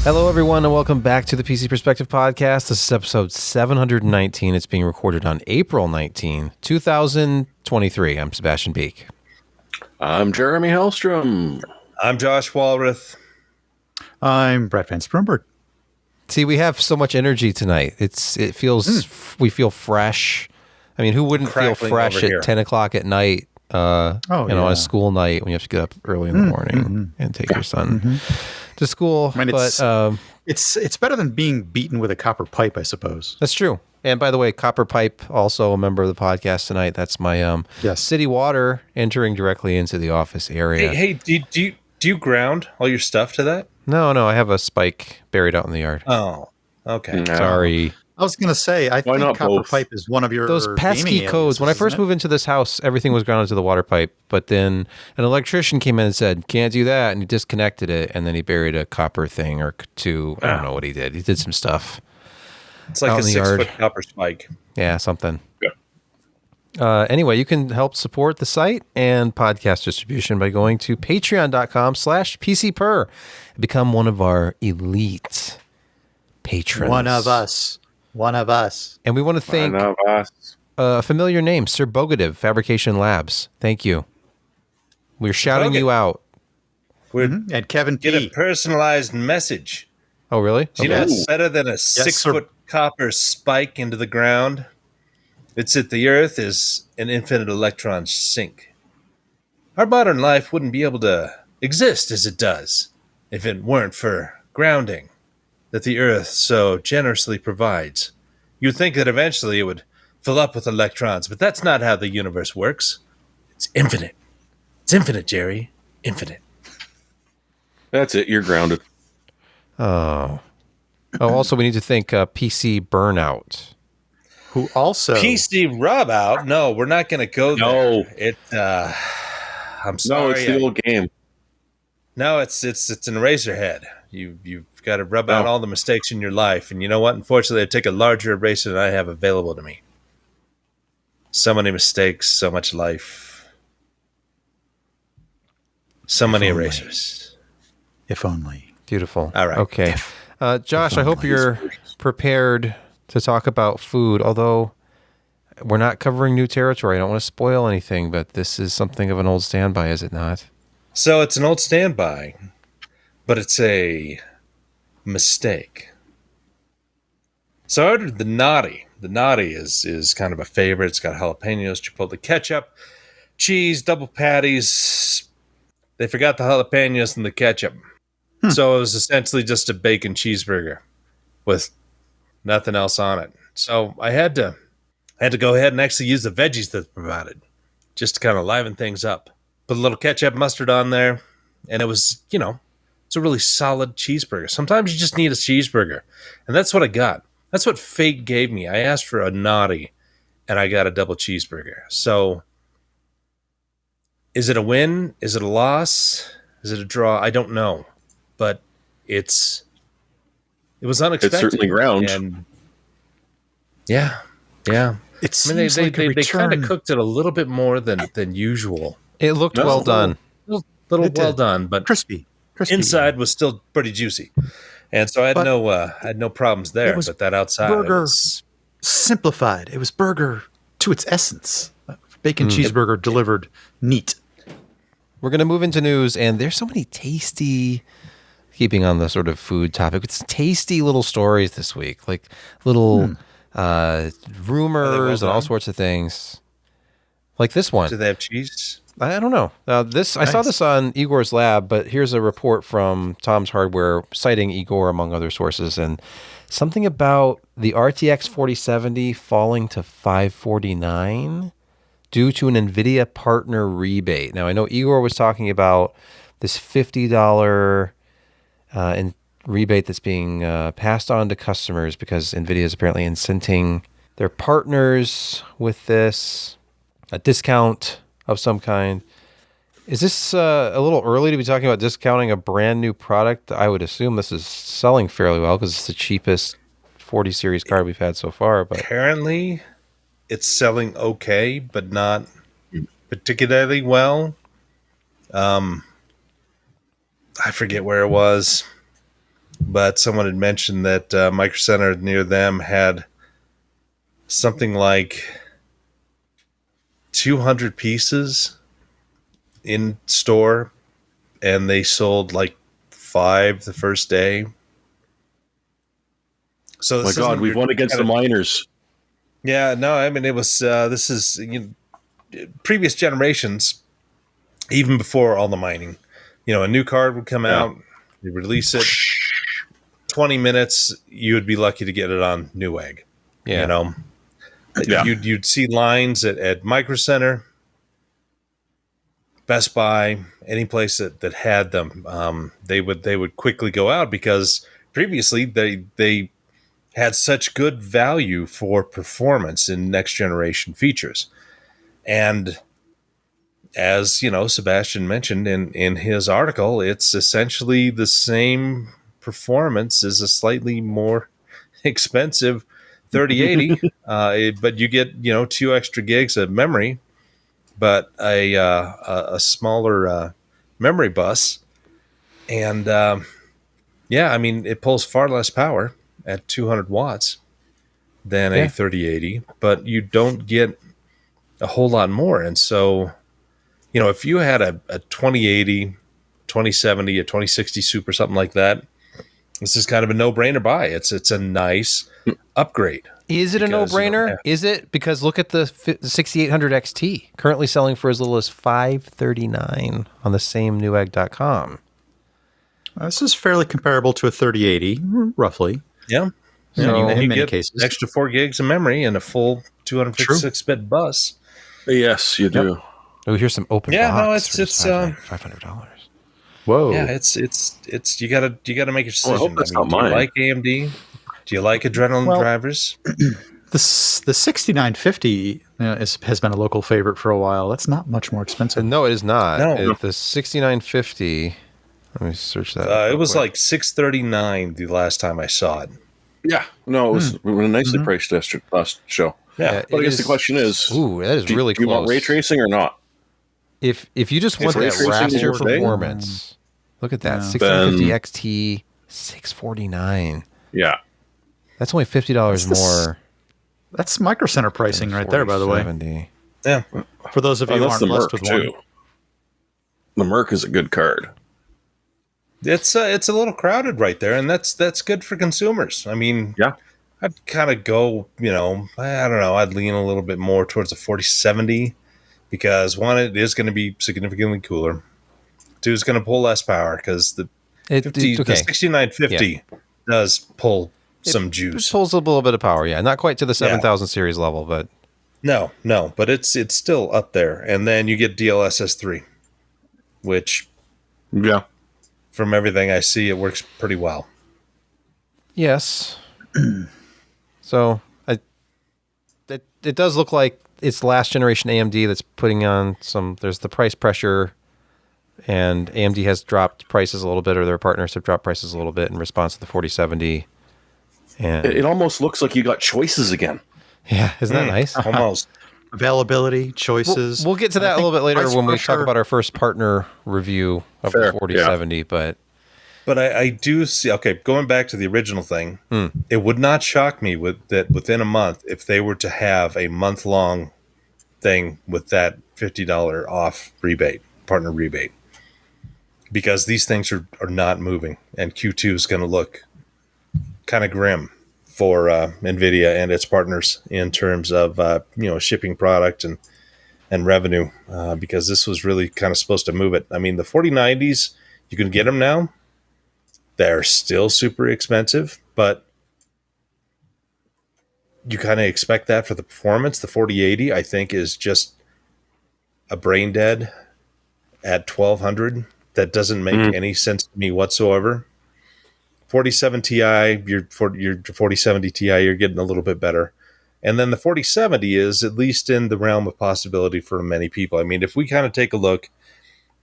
Hello, everyone, and welcome back to the PC Perspective Podcast. This is episode 719. It's being recorded on April 19, 2023. I'm Sebastian Peak. I'm Jeremy Hellstrom. I'm Josh Walrath. I'm Brett Van Sprumberg. See, we have so much energy tonight. We feel fresh. I mean, who wouldn't feel fresh at 10 o'clock at night, on a school night when you have to get up early in the morning and take your son to school? I mean, it's better than being beaten with a copper pipe, I suppose. That's true. And by the way, Copper Pipe, also a member of the podcast tonight. That's my city water entering directly into the office area. Hey, do you ground all your stuff to that? No, I have a spike buried out in the yard. Oh, okay. No. Sorry. I was going to say, I think copper pipe is one of your those pesky codes. When I first moved into this house, everything was grounded to the water pipe. But then an electrician came in and said, "Can't do that," and he disconnected it, and then he buried a copper thing or two. I don't know what he did. He did some stuff. It's like a 6-foot copper spike. Yeah, something. Yeah. Anyway, you can help support the site and podcast distribution by going to patreon.com/PCPer and become one of our elite patrons. One of us. And we want to thank a familiar name, Sir Bogative, Fabrication Labs. Thank you. We're shouting you out. And Kevin Get T. a personalized message. Oh, really? Do you know what's better than a 6-foot copper spike into the ground? It's that the Earth is an infinite electron sink. Our modern life wouldn't be able to exist as it does if it weren't for grounding that the Earth so generously provides. You'd think that eventually it would fill up with electrons, but that's not how the universe works. It's infinite. It's infinite, Jerry. Infinite. That's it. You're grounded. Oh. Also, we need to thank PC Burnout. Who also... PC Rub Out? No, we're not going to go there. No. I'm sorry. No, it's the old game. No, it's an Eraserhead. You've got to rub out all the mistakes in your life. And you know what? Unfortunately, I take a larger eraser than I have available to me. So many mistakes, so much life. So many erasers. If only. Beautiful. All right. Okay. Josh, I hope you're prepared to talk about food, although we're not covering new territory. I don't want to spoil anything, but this is something of an old standby, is it not? So it's an old standby, but it's a mistake. So I ordered the Naughty. The Naughty is kind of a favorite. It's got jalapenos, chipotle ketchup, cheese, double patties. They forgot the jalapenos and the ketchup. So it was essentially just a bacon cheeseburger with nothing else on it. So I had to go ahead and actually use the veggies that they provided just to kind of liven things up. Put a little ketchup, mustard on there, and it was, it's a really solid cheeseburger. Sometimes you just need a cheeseburger, and that's what I got. That's what fate gave me. I asked for a Naughty, and I got a double cheeseburger. So is it a win? Is it a loss? Is it a draw? I don't know, but it was unexpected. It's certainly ground. And yeah. It seems they kind of cooked it a little bit more than usual. It looked well done. A little well done, but crispy. Inside was still pretty juicy. And so I had no problems there, but that outside was simplified. It was burger to its essence. Bacon cheeseburger delivered neat. We're going to move into news, and there's so many tasty, keeping on the sort of food topic, it's tasty little stories this week, like little rumors and all sorts of things. Like this one. Do they have cheese? I don't know. I saw this on Igor's lab, but here's a report from Tom's Hardware citing Igor among other sources, and something about the RTX 4070 falling to $549 due to an NVIDIA partner rebate. Now, I know Igor was talking about this $50 rebate that's being passed on to customers because NVIDIA is apparently incenting their partners with this, a discount of some kind. Is this a little early to be talking about discounting a brand new product? I would assume this is selling fairly well because it's the cheapest 40 series card we've had so far. But apparently it's selling okay, but not particularly well. I forget where it was. but someone had mentioned that Micro Center near them had something like 200 pieces in store, and they sold like 5 the first day. So My God, we've won against the miners. Yeah, no, I mean, it was, this is, previous generations, even before all the mining, a new card would come out, you release it, 20 minutes, you would be lucky to get it on Newegg. Yeah. You'd see lines at Micro Center, Best Buy, any place that had them. They would quickly go out because previously they had such good value for performance in next generation features. And as Sebastian mentioned in his article, it's essentially the same performance as a slightly more expensive 3080, but you get 2 extra gigs of memory, but a smaller memory bus, and I mean, it pulls far less power at 200 watts than a 3080, but you don't get a whole lot more. And so, if you had a 2080, 2070, a 2060 Super, something like that, this is kind of a no-brainer buy. It's a nice upgrade. Is it a no-brainer? Is it? Because look at the 6800 XT, currently selling for as little as $539 on the same Newegg.com. This is fairly comparable to a 3080, roughly. Yeah. So in you many get cases, extra 4 gigs of memory and a full 256-bit bus. Yes, you do. Oh, here's some open box. No, it's $500. Whoa. Yeah, it's you gotta make a decision. I hope that's not do you mine. like AMD? Do you like adrenaline drivers? The 6950 has been a local favorite for a while. That's not much more expensive. No, it is not. No. The 6950. Let me search that. It was like $639 the last time I saw it. Yeah, no, it was nicely priced last show. Yeah, But I guess the question is, ooh, that is really do you close. want ray tracing or not? If you just want ray that tracing raster worth it? performance, look at that. Yeah. 650 XT, $649. Yeah. That's only $50 more. That's Micro Center pricing right there, by the way. 4070. yeah. For those of you who That's aren't the blessed Merc with too. one. The Merc is a good card. It's a little crowded right there, and that's good for consumers. I mean, Yeah. I'd kind of go, I don't know, I'd lean a little bit more towards a 4070 because one, it is going to be significantly cooler. Two, it's going to pull less power because the 6950 does pull some juice. It pulls a little bit of power, yeah. Not quite to the 7000 series level, but No, but it's still up there. And then you get DLSS 3, which Yeah. from everything I see, it works pretty well. yes. So it does look like it's last generation AMD that's putting on there's the price pressure, and AMD has dropped prices a little bit, or their partners have dropped prices a little bit in response to the 4070. And It almost looks like you got choices again. yeah, isn't that nice? Almost. Availability, choices. We'll get to that a little bit later price when we pressure- talk about our first partner review of Fair, the 4070, but But I do see, going back to the original thing, it would not shock me that within a month, if they were to have a month-long thing with that $50 off partner rebate, because these things are not moving, and Q2 is going to look kind of grim for NVIDIA and its partners in terms of shipping product and revenue, because this was really kind of supposed to move it. I mean, the 4090s, you can get them now. They're still super expensive, but you kind of expect that for the performance. The 4080, I think, is just a brain dead at 1200. That doesn't make any sense to me whatsoever. 47 Ti, your 4070 Ti, you're getting a little bit better. And then the 4070 is at least in the realm of possibility for many people. I mean, if we kind of take a look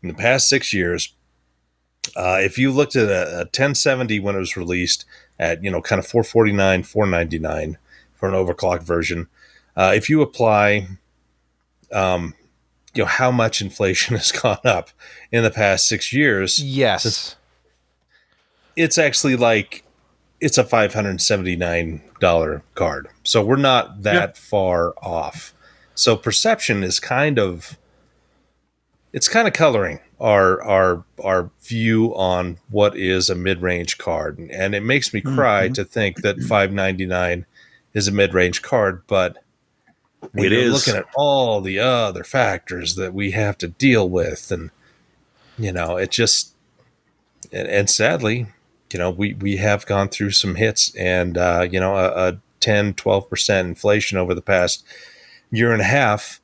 in the past 6 years, if you looked at a 1070 when it was released at, kind of 449, 499 for an overclocked version, if you apply, how much inflation has gone up in the past 6 years. yes. it's actually like it's a $579 card. So we're not that far off. So perception is kind of coloring our view on what is a mid-range card, and it makes me cry to think that $599 is a mid-range card, but when you're looking at all the other factors that we have to deal with, and it just and sadly, we have gone through some hits, and a 10-12% inflation over the past year and a half.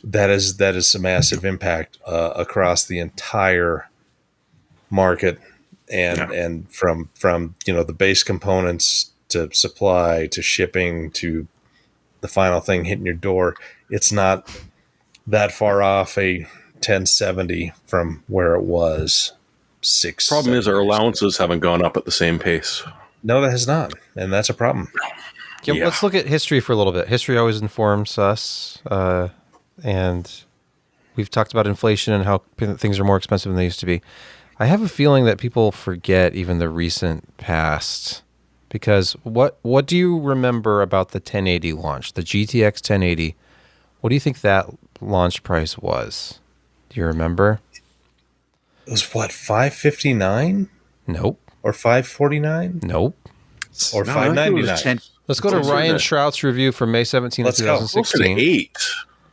That is a massive impact across the entire market, and from the base components to supply to shipping to the final thing hitting your door. It's not that far off a 1070 from where it was 6. Problem is our allowances haven't gone up at the same pace. No, that has not, and that's a problem. Yeah. Let's look at history for a little bit. History always informs us. And we've talked about inflation and how things are more expensive than they used to be. I have a feeling that people forget even the recent past, because what do you remember about the 1080 launch, the GTX 1080? What do you think that launch price was? Do you remember? It was what, $559? Nope. Or $549? Nope. Or $599? Let's go to Ryan Shrout's review from May 17th, 2016. 8.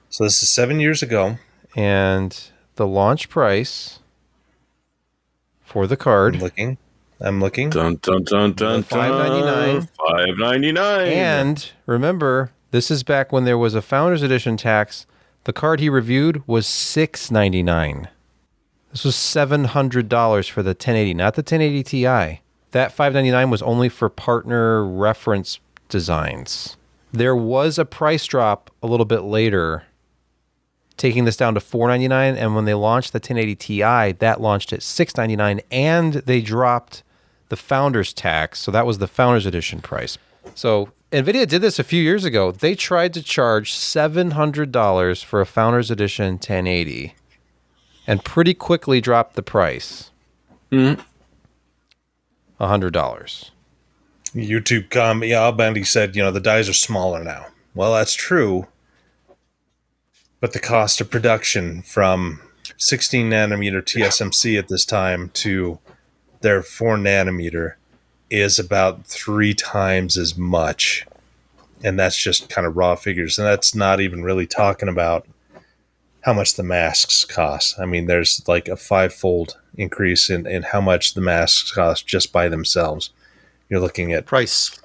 So this is 7 years ago. And the launch price for the card. I'm looking. Dun, dun, dun, dun, $599. $599. And remember, this is back when there was a Founders Edition tax. The card he reviewed was $699. This was $700 for the 1080, not the 1080 Ti. That $599 was only for partner reference designs. There was a price drop a little bit later, taking this down to $499, and when they launched the 1080 Ti, that launched at $699, and they dropped the Founders tax, so that was the Founders Edition price. So NVIDIA did this a few years ago. They tried to charge $700 for a Founders Edition 1080, and pretty quickly dropped the price. $100. YouTube comment, Albandy said, the dies are smaller now. Well, that's true. But the cost of production from 16 nanometer TSMC at this time to their 4 nanometer is about 3 times as much. And that's just kind of raw figures. And that's not even really talking about how much the masks cost. I mean, there's like a 5-fold increase in how much the masks cost just by themselves. You're looking at price.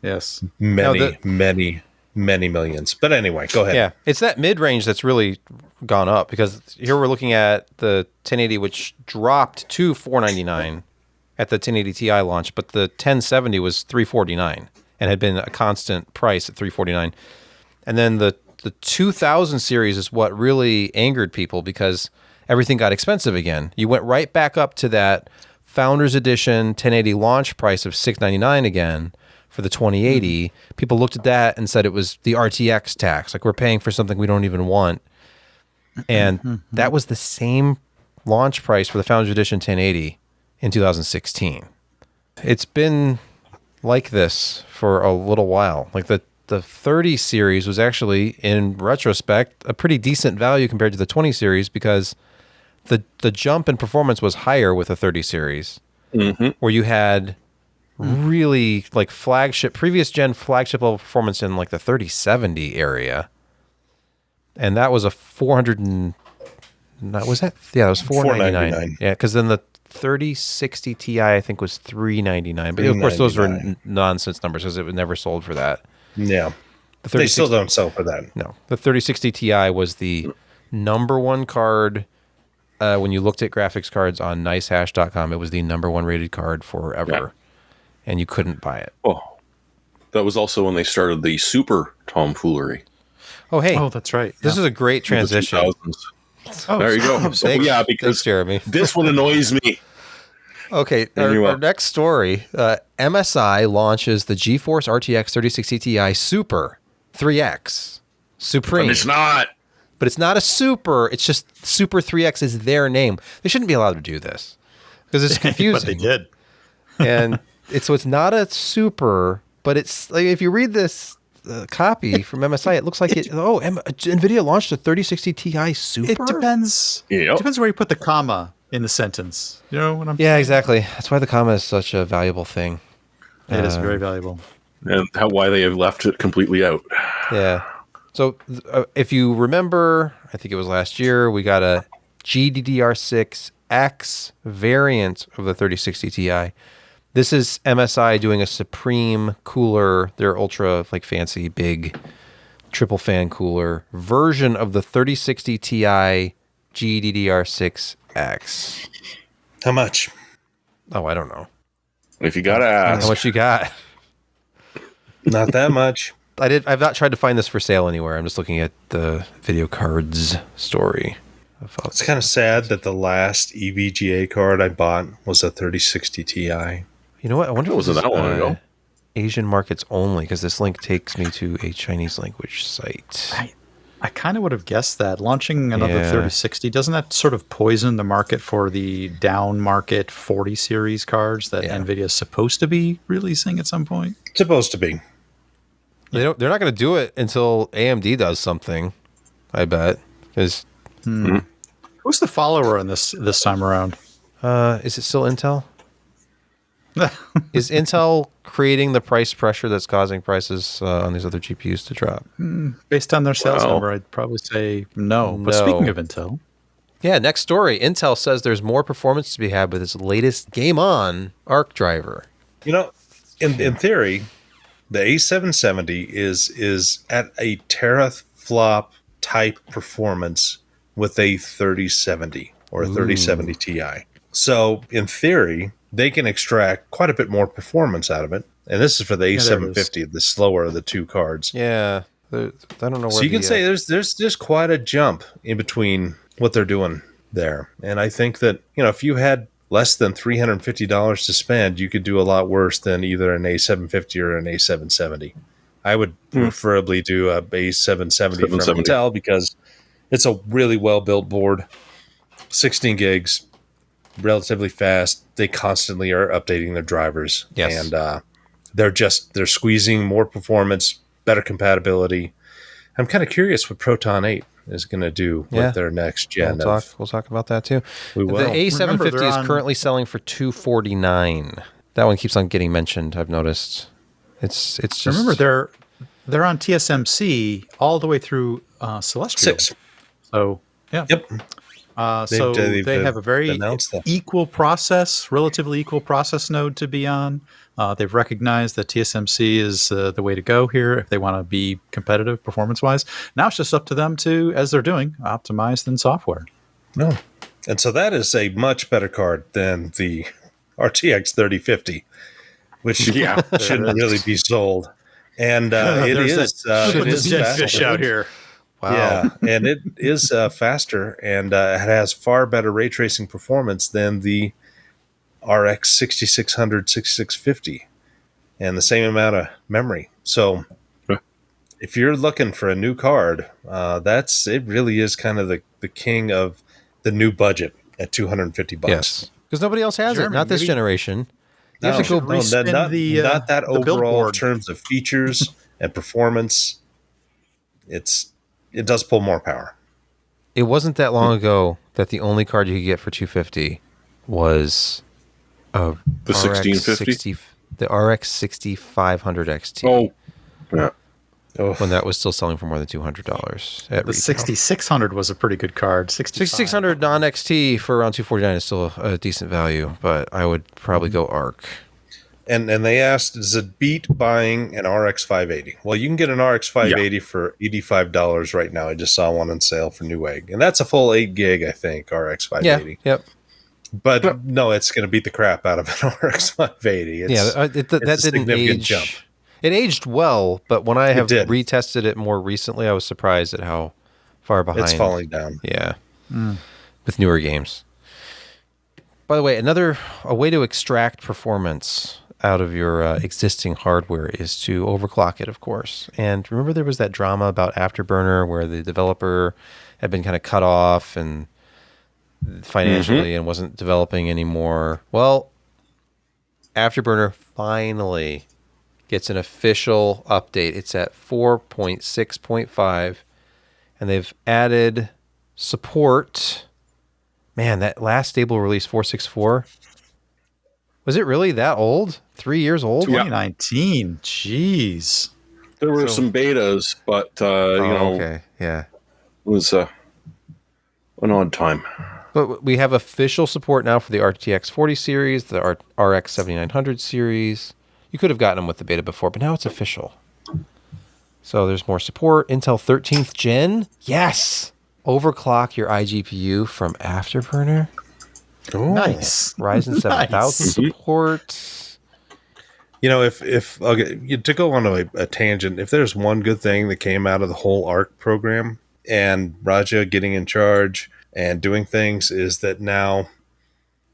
Yes. Many millions. But anyway, go ahead. Yeah, it's that mid-range that's really gone up, because here we're looking at the 1080, which dropped to $499 at the 1080 Ti launch, but the 1070 was $349 and had been a constant price at $349. And then the 2000 series is what really angered people, because everything got expensive again. You went right back up to that Founders Edition 1080 launch price of $699 again. For the 2080, people looked at that and said it was the RTX tax. Like, we're paying for something we don't even want. And that was the same launch price for the Founders Edition 1080 in 2016. It's been like this for a little while. Like, the 30 series was actually, in retrospect, a pretty decent value compared to the 20 series, because the jump in performance was higher with the 30 series, where you had really like previous gen flagship level performance in like the 3070 area, and that was a $499. Yeah, because then the 3060 Ti I think was $399, but of course those were nonsense numbers, because it was never sold for that. Yeah, they still don't sell for that. No, the 3060 Ti was the number one card. When you looked at graphics cards on nicehash.com, it was the number one rated card forever. And you couldn't buy it. Oh, that was also when they started the Super tomfoolery. Oh, hey. Oh, that's right. This is a great transition. Oh, there you go. Thanks, because Jeremy. This one annoys me. Okay, our next story. MSI launches the GeForce RTX 3060 Ti Super 3X Supreme. But it's not. But it's not a Super. It's just Super 3X is their name. They shouldn't be allowed to do this. because it's But they confusing. did. And it's not a super, but it's like if you read this copy from MSI, it looks like NVIDIA launched a 3060 Ti Super. It depends. Yep. It depends where you put the comma in the sentence. You know what I'm Yeah, saying? exactly. That's why the comma is such a valuable thing. It is very valuable. And why they have left it completely out. Yeah. So if you remember, I think it was last year, we got a GDDR6X variant of the 3060 Ti. This is MSI doing a Supreme cooler, their ultra fancy big triple fan cooler version of the 3060 Ti GDDR6X. How much? Oh, I don't know. If you gotta ask, How much you got? Not that much. I've not tried to find this for sale anywhere. I'm just looking at the video cards story. It's kind of sad that the last EVGA card I bought was a 3060 Ti. You know what? I wonder if wasn't this is, that long ago. Asian markets only, because this link takes me to a Chinese language site. I kind of would have guessed that. Launching another 3060, doesn't that sort of poison the market for the down market 40 series cards that NVIDIA is supposed to be releasing at some point? Supposed to be. They're not going to do it until AMD does something, I bet. Because Who's the follower in this time around? is it still Intel? Is Intel creating the price pressure that's causing prices on these other GPUs to drop? Based on their sales number, I'd probably say no. But speaking of Intel, Yeah, next story. Intel says there's more performance to be had with its latest Game On Arc driver. You know, in theory, the A770 is at a teraflop type performance with a 3070 or a 3070 Ti. So in theory, they can extract quite a bit more performance out of it. And this is for the A750, the slower of the two cards. Yeah, I don't know where. So you can say there's quite a jump in between what they're doing there. And I think that, if you had less than $350 to spend, you could do a lot worse than either an A750 or an A770. I would preferably do a A770 from Intel because it's a really well-built board, 16 gigs, relatively fast. They constantly are updating their drivers. Yes. And they're squeezing more performance, better compatibility. I'm kind of curious what Proton 8 is going to do with their next gen. We'll talk about that too. We will. The A750 is currently selling for $249. That one keeps on getting mentioned. I've noticed. It's just remember they're on TSMC all the way through Celestial. 6. So yeah. Yep. So they have a very relatively equal process node to be on. They've recognized that TSMC is the way to go here if they want to be competitive performance-wise. Now it's just up to them to, as they're doing, optimize the software. No. And so that is a much better card than the RTX 3050, which shouldn't really be sold. And it is dead fish out here. wow. Yeah, and it is faster, and it has far better ray tracing performance than the RX 6600, 6650, and the same amount of memory. So if you're looking for a new card, it really is kind of the king of the new budget at $250. Yes, because nobody else has it. Not this generation. You have to go. Not that overall in terms of features and performance. It does pull more power. It wasn't that long ago that the only card you could get for $250 was the the RX 6500 XT. Oh, yeah. When that was still selling for more than $200 at The 6600 was a pretty good card. 6600 non-XT for around $249 is still a decent value, but I would probably go ARC. And they asked, does it beat buying an RX 580? Well, you can get an RX 580 for $85 right now. I just saw one on sale for Newegg. And that's a full 8 gig, I think, RX 580. Yeah, yep. But no, it's going to beat the crap out of an RX 580. That didn't age. Jump. It aged well, but when I have retested it more recently, I was surprised at how far behind. It's falling down. Yeah, with newer games. By the way, a way to extract performance out of your existing hardware is to overclock it, of course. And remember there was that drama about Afterburner where the developer had been kind of cut off and financially and wasn't developing anymore. Well, Afterburner finally gets an official update. It's at 4.6.5, and they've added support. Man, that last stable release, 4.64, was it really that old? 3 years old? 2019. Jeez. There were some betas, but okay, yeah. it was an odd time. But we have official support now for the RTX 40 series, the RX 7900 series. You could have gotten them with the beta before, but now it's official. So there's more support. Intel 13th gen. Yes! Overclock your iGPU from Afterburner. Oh, nice. Ryzen 7000 support. You know, if okay, to go on a tangent, if there's one good thing that came out of the whole ARC program and Raja getting in charge and doing things, is that now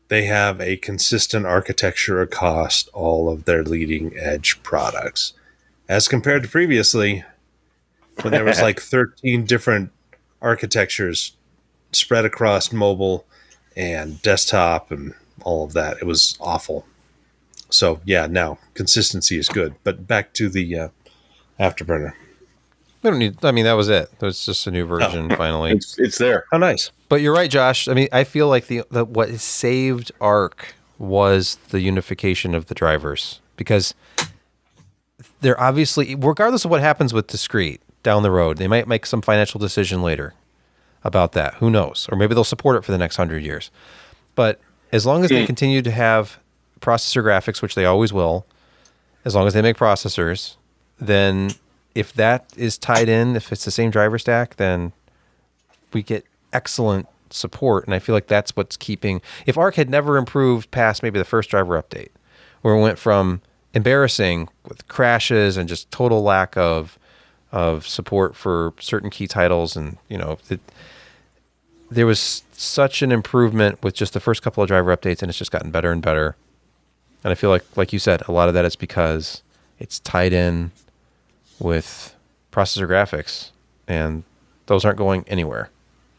they have a consistent architecture across all of their leading edge products, as compared to previously when there was like 13 different architectures spread across mobile and desktop and all of that. It was awful. So yeah, now consistency is good. But back to the Afterburner. We don't need. I mean, that was it. It was just a new version finally. It's there. How nice. But you're right, Josh. I mean, I feel like the what saved ARC was the unification of the drivers, because they're obviously, regardless of what happens with discrete down the road, they might make some financial decision later about that. Who knows? Or maybe they'll support it for the next 100 years. But as long as they continue to have processor graphics, which they always will, as long as they make processors, then if that is tied in, if it's the same driver stack, then we get excellent support. And I feel like that's what's keeping... If ARC had never improved past maybe the first driver update, where it went from embarrassing with crashes and just total lack of support for certain key titles, and there was such an improvement with just the first couple of driver updates, and it's just gotten better and better. And I feel like you said, a lot of that is because it's tied in with processor graphics, and those aren't going anywhere.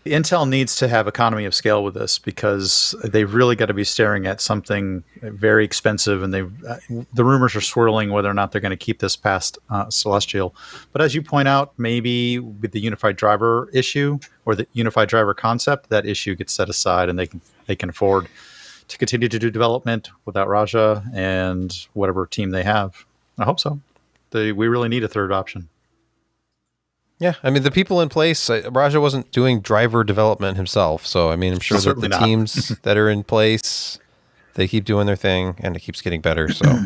Intel needs to have economy of scale with this, because they've really got to be staring at something very expensive, and the rumors are swirling whether or not they're going to keep this past Celestial. But as you point out, maybe with the unified driver issue or the unified driver concept, that issue gets set aside, and they can afford to continue to do development without Raja and whatever team they have. I hope so. We really need a third option. Yeah, I mean, the people in place, Raja wasn't doing driver development himself, so I mean, I'm sure that the teams that are in place, they keep doing their thing, and it keeps getting better, so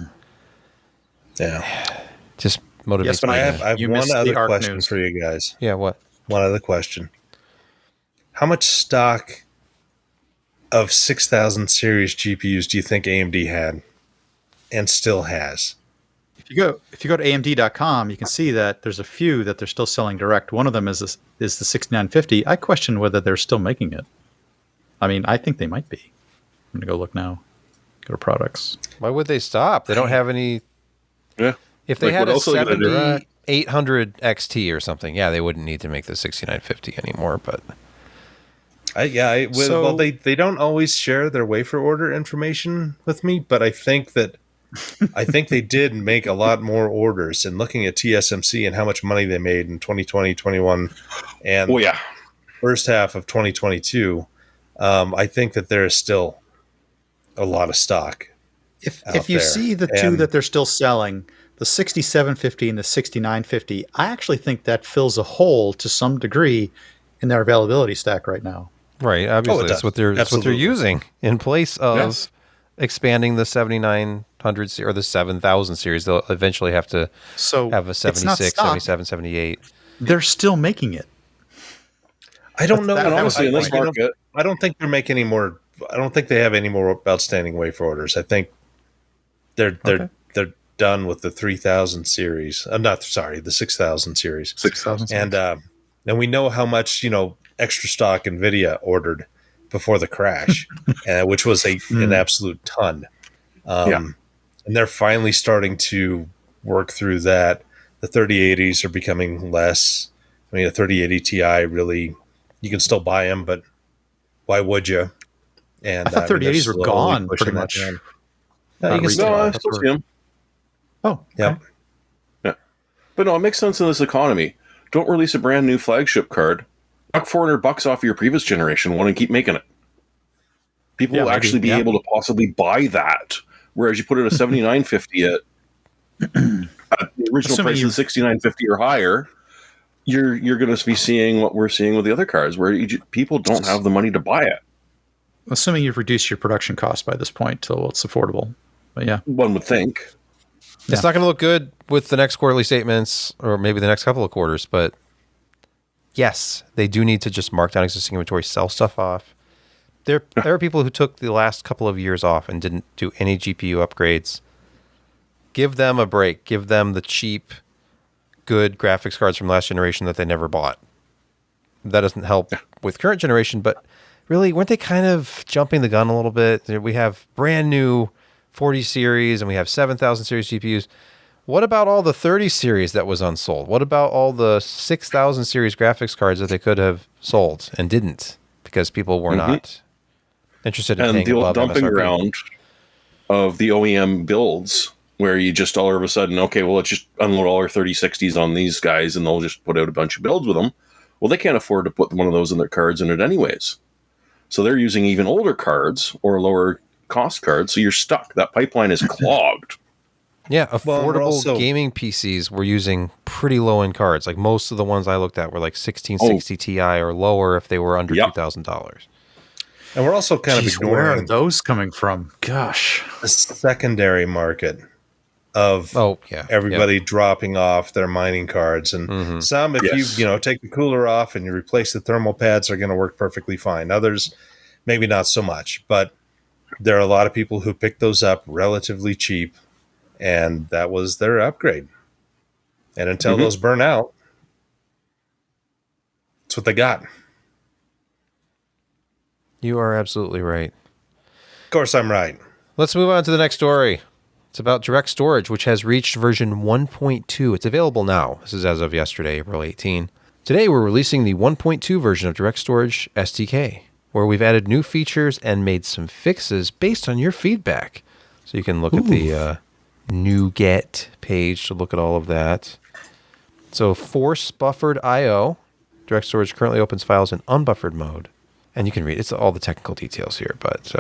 yeah. Just motivates yes, but me. I have one other question for you guys. Yeah, what? One other question. How much stock of 6000 series GPUs do you think AMD had and still has? If you go to AMD.com, you can see that there's a few that they're still selling direct. One of them is the 6950. I question whether they're still making it. I mean, I think they might be. I'm gonna go look now. Go to products. Why would they stop? They don't have any. Yeah. If they had a 7800 XT or something, yeah, they wouldn't need to make the 6950 anymore. But well, they don't always share their wafer order information with me, but I think they did make a lot more orders. And looking at TSMC and how much money they made in 2020, 21, and first half of 2022, I think that there is still a lot of stock. If you see the two that they're still selling, the 6750 and the 6950, I actually think that fills a hole to some degree in their availability stack right now. Right, obviously, that's what they're using in place of expanding the 7900 series or the 7000 series. They'll eventually have to have a 76, 77, 78. They're still making it. I don't know. Honestly, in this market, I don't think they're making any more. I don't think they have any more outstanding wafer orders. I think they're done with the 3000 series. I'm not sorry, the 6000 series. 6000, and we know how much extra stock NVIDIA ordered before the crash, which was an absolute ton. And they're finally starting to work through that. The 3080s are becoming less. I mean, a 3080 Ti really, you can still buy them, but Why would you? And I thought 3080s were gone pretty much. No, you can still No, I buy. still see them. Oh, Yep. Yeah. But no, it makes sense in this economy. Don't release a brand new flagship card. Knock $400 off your previous generation one and keep making it. People will actually be able to possibly buy that. Whereas you put it at $79.50 at the original price of $69.50 or higher, you're going to be seeing what we're seeing with the other cards, where people don't have the money to buy it. Assuming you've reduced your production cost by this point till it's affordable. But yeah. One would think. It's not going to look good with the next quarterly statements or maybe the next couple of quarters, but yes, they do need to just mark down existing inventory, sell stuff off. There are people who took the last couple of years off and didn't do any GPU upgrades. Give them a break. Give them the cheap, good graphics cards from last generation that they never bought. That doesn't help with current generation, but really, weren't they kind of jumping the gun a little bit? We have brand new 40 series and we have 7000 series GPUs. What about all the 30 series that was unsold? What about all the 6000 series graphics cards that they could have sold and didn't because people were not interested in paying above MSRP? And the old dumping ground of the OEM builds where you just all of a sudden, okay, well, let's just unload all our 3060s on these guys and they'll just put out a bunch of builds with them. Well, they can't afford to put one of those in their cards in it anyways. So they're using even older cards or lower cost cards. So you're stuck. That pipeline is clogged. Yeah, affordable gaming PCs were using pretty low-end cards. Like most of the ones I looked at were like 1660 Ti or lower if they were under $2,000. And we're also kind of ignoring where are those coming from? Gosh, the secondary market of everybody dropping off their mining cards, and some, if you take the cooler off and you replace the thermal pads, are going to work perfectly fine. Others, maybe not so much, but there are a lot of people who pick those up relatively cheap, and that was their upgrade. And until those burn out, that's what they got. You are absolutely right. Of course, I'm right. Let's move on to the next story. It's about DirectStorage, which has reached version 1.2. It's available now. This is as of yesterday, April 18. Today, we're releasing the 1.2 version of DirectStorage SDK, where we've added new features and made some fixes based on your feedback. So you can look at the NuGet page to look at all of that. So force buffered I/O. DirectStorage currently opens files in unbuffered mode. And you can read all the technical details here, but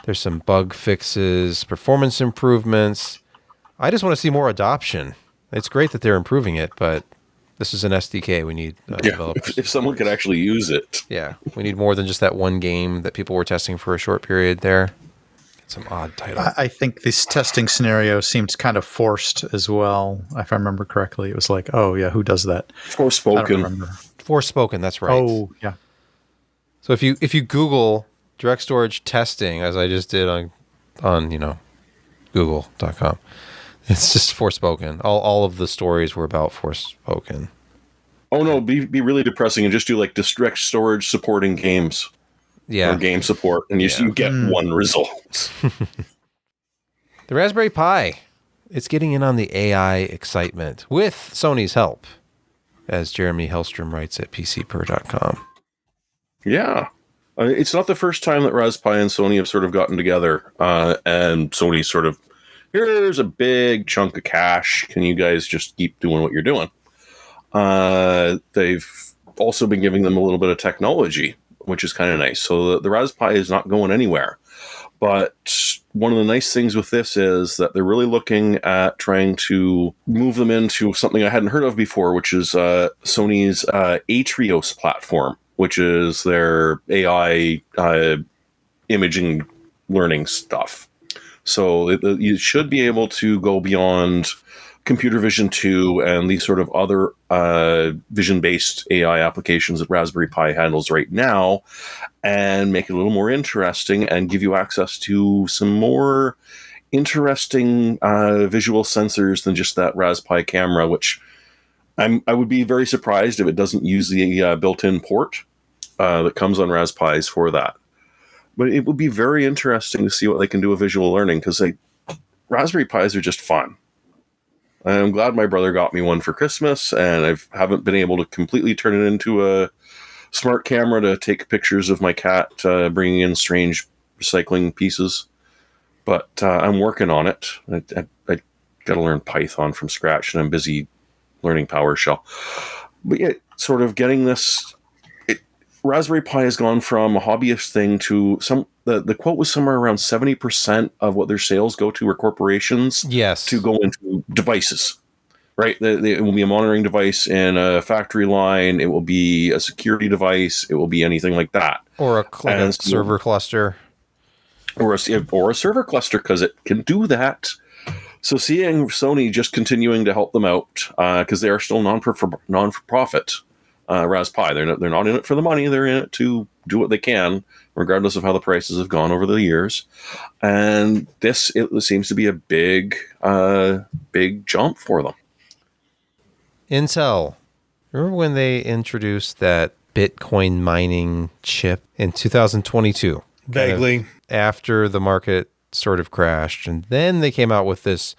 there's some bug fixes, performance improvements. I just want to see more adoption. It's great that they're improving it, but this is an SDK. We need developers. If someone could actually use it. Yeah, we need more than just that one game that people were testing for a short period there. Some odd titles. I think this testing scenario seems kind of forced as well. If I remember correctly, it was like, oh yeah, who does that? Forspoken. Forspoken, that's right. Oh yeah. So if you Google DirectStorage testing, as I just did on Google.com, it's just Forspoken. All of the stories were about Forspoken. Oh no, be really depressing and just do like DirectStorage supporting games. Yeah. Or game support, and you get one result. The Raspberry Pi, it's getting in on the AI excitement with Sony's help, as Jeremy Hellstrom writes at PCPer.com. Yeah. It's not the first time that Raspberry Pi and Sony have sort of gotten together, and Sony sort of, here's a big chunk of cash. Can you guys just keep doing what you're doing? They've also been giving them a little bit of technology, which is kind of nice. So the Raspberry Pi is not going anywhere. But one of the nice things with this is that they're really looking at trying to move them into something I hadn't heard of before, which is Sony's Atrios platform, which is their AI imaging learning stuff. So you should be able to go beyond computer vision 2 and these sort of other vision-based AI applications that Raspberry Pi handles right now and make it a little more interesting and give you access to some more interesting visual sensors than just that Raspberry Pi camera, which I would be very surprised if it doesn't use the built-in port that comes on Raspberry Pis for that. But it would be very interesting to see what they can do with visual learning, because Raspberry Pis are just fun. I'm glad my brother got me one for Christmas, and I haven't been able to completely turn it into a smart camera to take pictures of my cat bringing in strange recycling pieces. But I'm working on it. I got to learn Python from scratch, and I'm busy learning PowerShell. But yeah, sort of getting this. Raspberry Pi has gone from a hobbyist thing to the quote was somewhere around 70% of what their sales go to are corporations. Yes. To go into devices, right? It will be a monitoring device in a factory line. It will be a security device. It will be anything like that. Or a server cluster. Or a server cluster, because it can do that. So seeing Sony just continuing to help them out, because they are still non-for-profit, Raspberry Pi. They're not in it for the money. They're in it to do what they can, regardless of how the prices have gone over the years. And it seems to be a big jump for them. Intel. Remember when they introduced that Bitcoin mining chip in 2022? Vaguely. After the market sort of crashed. And then they came out with this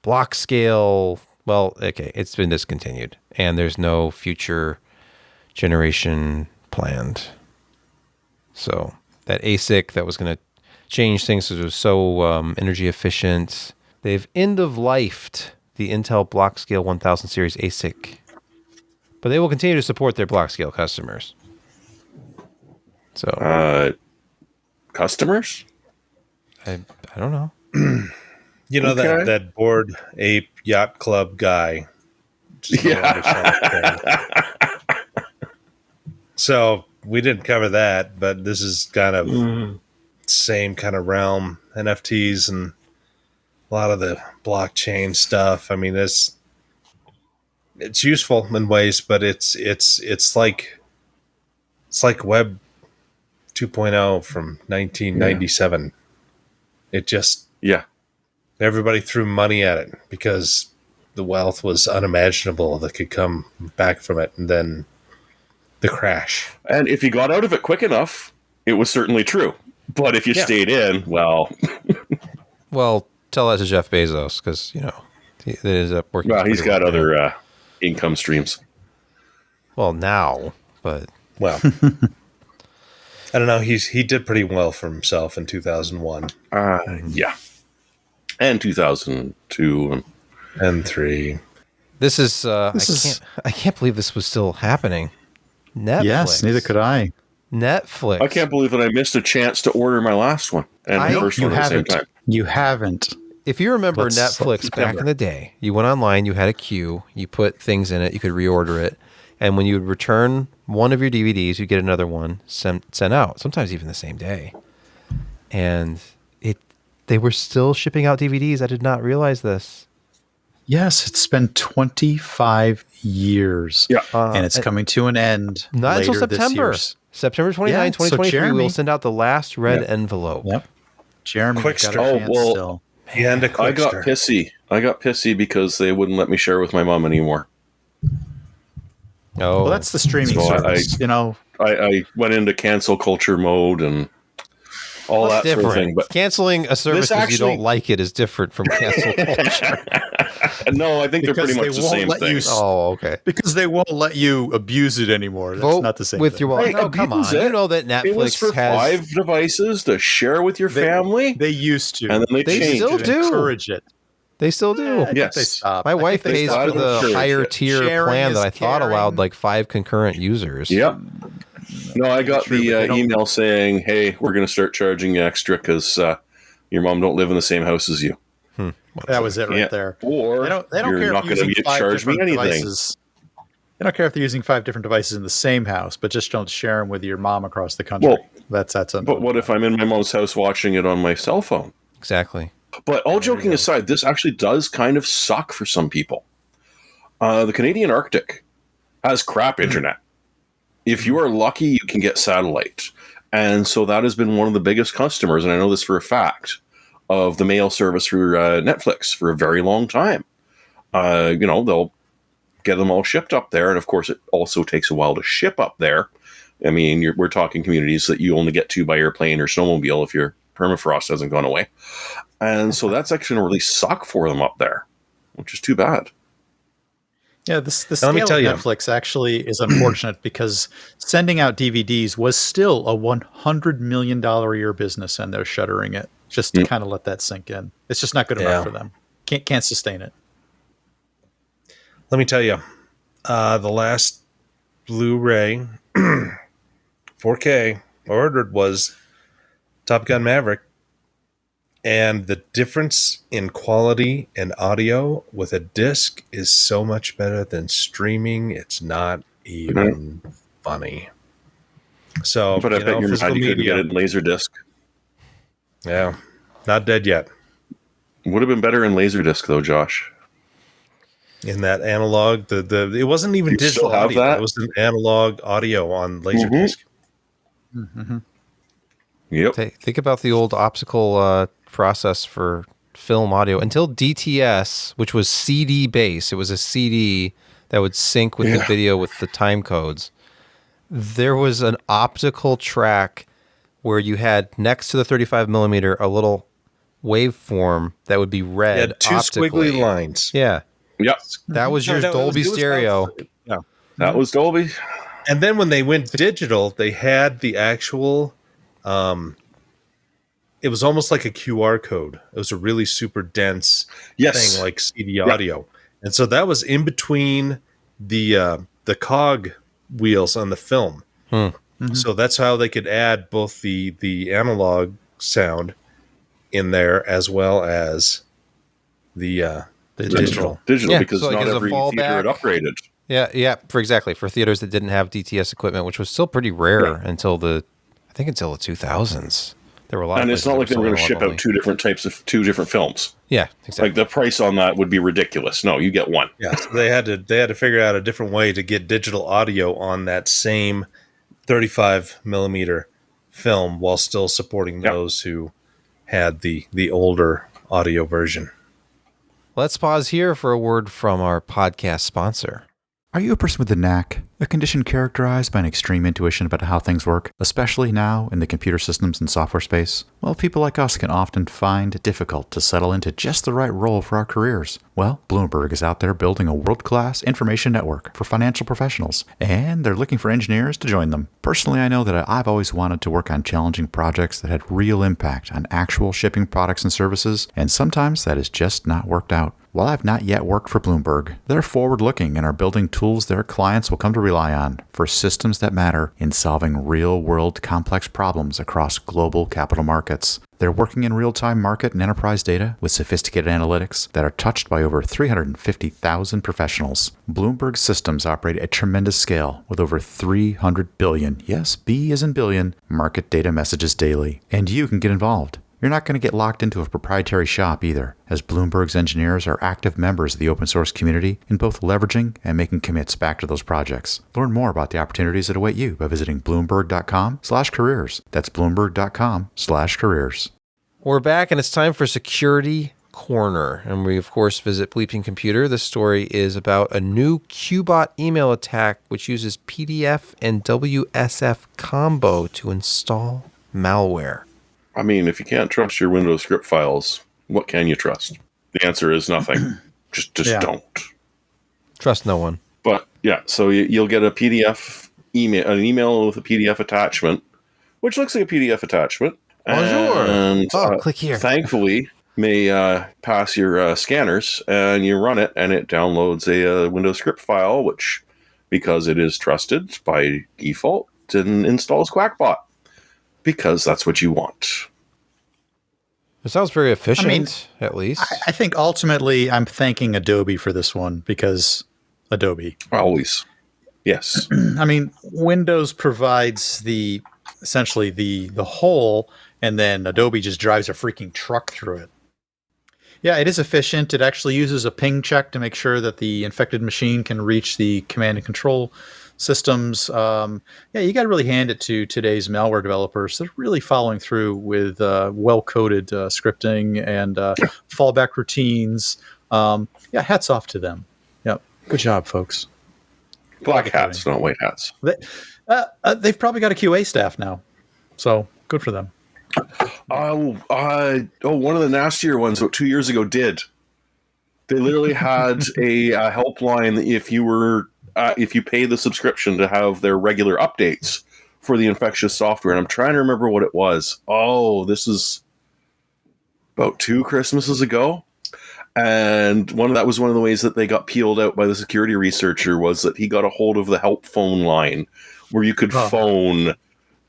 block scale. Well, okay, it's been discontinued. And there's no future generation planned. So that ASIC that was going to change things because it was so energy efficient, they've end-of-lifed the Intel Block Scale 1000 series ASIC. But they will continue to support their block scale customers. So customers? I don't know. You know, Okay. that Bored Ape Yacht Club guy. So we didn't cover that, but this is kind of same kind of realm. NFTs and a lot of the blockchain stuff. I mean, it's useful in ways, but it's like Web 2.0 from 1997. It just everybody threw money at it because the wealth was unimaginable that could come back from it, and then the crash. And if you got out of it quick enough, it was certainly true. But if you stayed in, well... Well, tell that to Jeff Bezos, because, you know, he ends up working... Well, he's got other income streams. Well, now, but... Well, I don't know. He did pretty well for himself in 2001. Yeah. And 2002. And 3. This is... I can't believe this was still happening. Netflix. Yes, neither could I. Netflix. I can't believe that I missed a chance to order my last one and the first one at the same time. You haven't. If you remember Let's Netflix back in the day, you went online, you had a queue, you put things in it, you could reorder it, and when you would return one of your DVDs, you get another one sent out, sometimes even the same day. And they were still shipping out DVDs. I did not realize this. Yes, it's been 25 years. Yeah. And it's coming to an end. Not until later this September. year. September 29, so 2023, Jeremy- we'll send out the last red envelope. Yep. Jeremy, Quickster. got a chance still. And a I got Quickster. pissy. I got pissy because they wouldn't let me share with my mom anymore. Oh, Well, that's the streaming So service. I went into cancel culture mode and all that different. sort of thing. But Canceling a service because you actually- don't like it is different from cancel culture. no, I think they're Because pretty much they the won't same let thing. you Oh, okay. Because they won't let you abuse it anymore. That's Vote not the same with thing. your wallet. Hey, No, come on. abuse it. You know that It was Netflix for has 5 devices to share with your family, They used to. and then they They changed still it. do. encourage it. They still do. I think Yes. they stopped. My I wife think they pays stopped. for the Sure. higher tier Sharing plan is that I thought caring. allowed like 5 concurrent users. Yep. No, I got True, the but they don't- email saying, "Hey, we're going to start charging you extra because your mom don't live in the same house as you." That was it right Yeah. there. Or They don't you're care not if you're going using to 5 charge me different anything. devices. They don't care if they're using 5 different devices in the same house, but just don't share them with your mom across the country. Well, that's But what if I'm in my mom's house watching it on my cell phone? Exactly. But all joking aside, this actually does kind of suck for some people. The Canadian Arctic has crap internet. If you are lucky, you can get satellite. And so that has been one of the biggest customers, and I know this for a fact, of the mail service for Netflix for a very long time. They'll get them all shipped up there, and of course it also takes a while to ship up there. I mean, we're talking communities that you only get to by airplane or snowmobile if your permafrost hasn't gone away. And so that's actually going to really suck for them up there, which is too bad. Yeah, the scale of Netflix actually is unfortunate because sending out DVDs was still a $100 million a year business, and they're shuttering it. Just to kind of let that sink in. It's just not good enough for them. Can't sustain it. Let me tell you, the last Blu-ray 4K ordered was Top Gun Maverick. And the difference in quality and audio with a disc is so much better than streaming. It's not even funny. So, but I bet you're glad you couldn't get it in Laserdisc. Yeah, not dead yet. Would have been better in Laserdisc, though, Josh. In that analog, it wasn't even digital audio. That? It was an analog audio on Laserdisc. Mm-hmm. Yep. Think about the old optical process for film audio until DTS, which was CD based. It was a CD that would sync with the video with the time codes. There was an optical track where you had next to the 35 millimeter a little waveform that would be read two optically. Squiggly lines. Yeah. Yep. That was your Dolby stereo. That was Dolby. And then when they went digital, they had the actual it was almost like a QR code. It was a really super dense thing, like CD audio. And so that was in between the cog wheels on the film. So that's how they could add both the analog sound in there as well as the digital. Digital, because not every theater had upgraded. Yeah, for theaters that didn't have DTS equipment, which was still pretty rare until the 2000s. There were a lot, and it's not like they were going to ship out two different films. Yeah, exactly. Like the price on that would be ridiculous. No, you get one. Yeah, so they had to figure out a different way to get digital audio on that same 35 millimeter film while still supporting those who had the older audio version. Let's pause here for a word from our podcast sponsor. Are you a person with a knack, a condition characterized by an extreme intuition about how things work, especially now in the computer systems and software space? Well, people like us can often find it difficult to settle into just the right role for our careers. Well, Bloomberg is out there building a world-class information network for financial professionals, and they're looking for engineers to join them. Personally, I know that I've always wanted to work on challenging projects that had real impact on actual shipping products and services, and sometimes that has just not worked out. While I've not yet worked for Bloomberg, they're forward-looking and are building tools their clients will come to rely on for systems that matter in solving real-world complex problems across global capital markets. They're working in real-time market and enterprise data with sophisticated analytics that are touched by over 350,000 professionals. Bloomberg systems operate at tremendous scale with over 300 billion, yes, B as in billion, market data messages daily. And you can get involved. You're not going to get locked into a proprietary shop either, as Bloomberg's engineers are active members of the open source community in both leveraging and making commits back to those projects. Learn more about the opportunities that await you by visiting Bloomberg.com/careers. That's Bloomberg.com/careers. We're back, and it's time for Security Corner. And we, of course, visit Bleeping Computer. This story is about a new Qbot email attack which uses PDF and WSF combo to install malware. I mean, if you can't trust your Windows script files, what can you trust? The answer is nothing. just don't. Trust no one. But yeah, so you'll get a PDF email, an email with a PDF attachment, which looks like a PDF attachment. Bonjour. And click here. Thankfully, may pass your scanners, and you run it, and it downloads a Windows script file, which, because it is trusted by default, installs Quackbot. Because that's what you want. It sounds very efficient, at least. I think ultimately I'm thanking Adobe for this one because Adobe. Always. Yes. I mean, Windows provides essentially the whole, and then Adobe just drives a freaking truck through it. Yeah, it is efficient. It actually uses a ping check to make sure that the infected machine can reach the command and control systems. You got to really hand it to today's malware developers. They're really following through with well-coded scripting and fallback routines. Hats off to them. Yep, good job, folks. Black hats, not white hats. They've probably got a QA staff now, so good for them. One of the nastier ones, 2 years ago, did. They literally had a helpline if you pay the subscription to have their regular updates for the infectious software. And I'm trying to remember what it was. Oh, this is about 2 Christmases ago. And that was one of the ways that they got peeled out by the security researcher, was that he got a hold of the help phone line where you could phone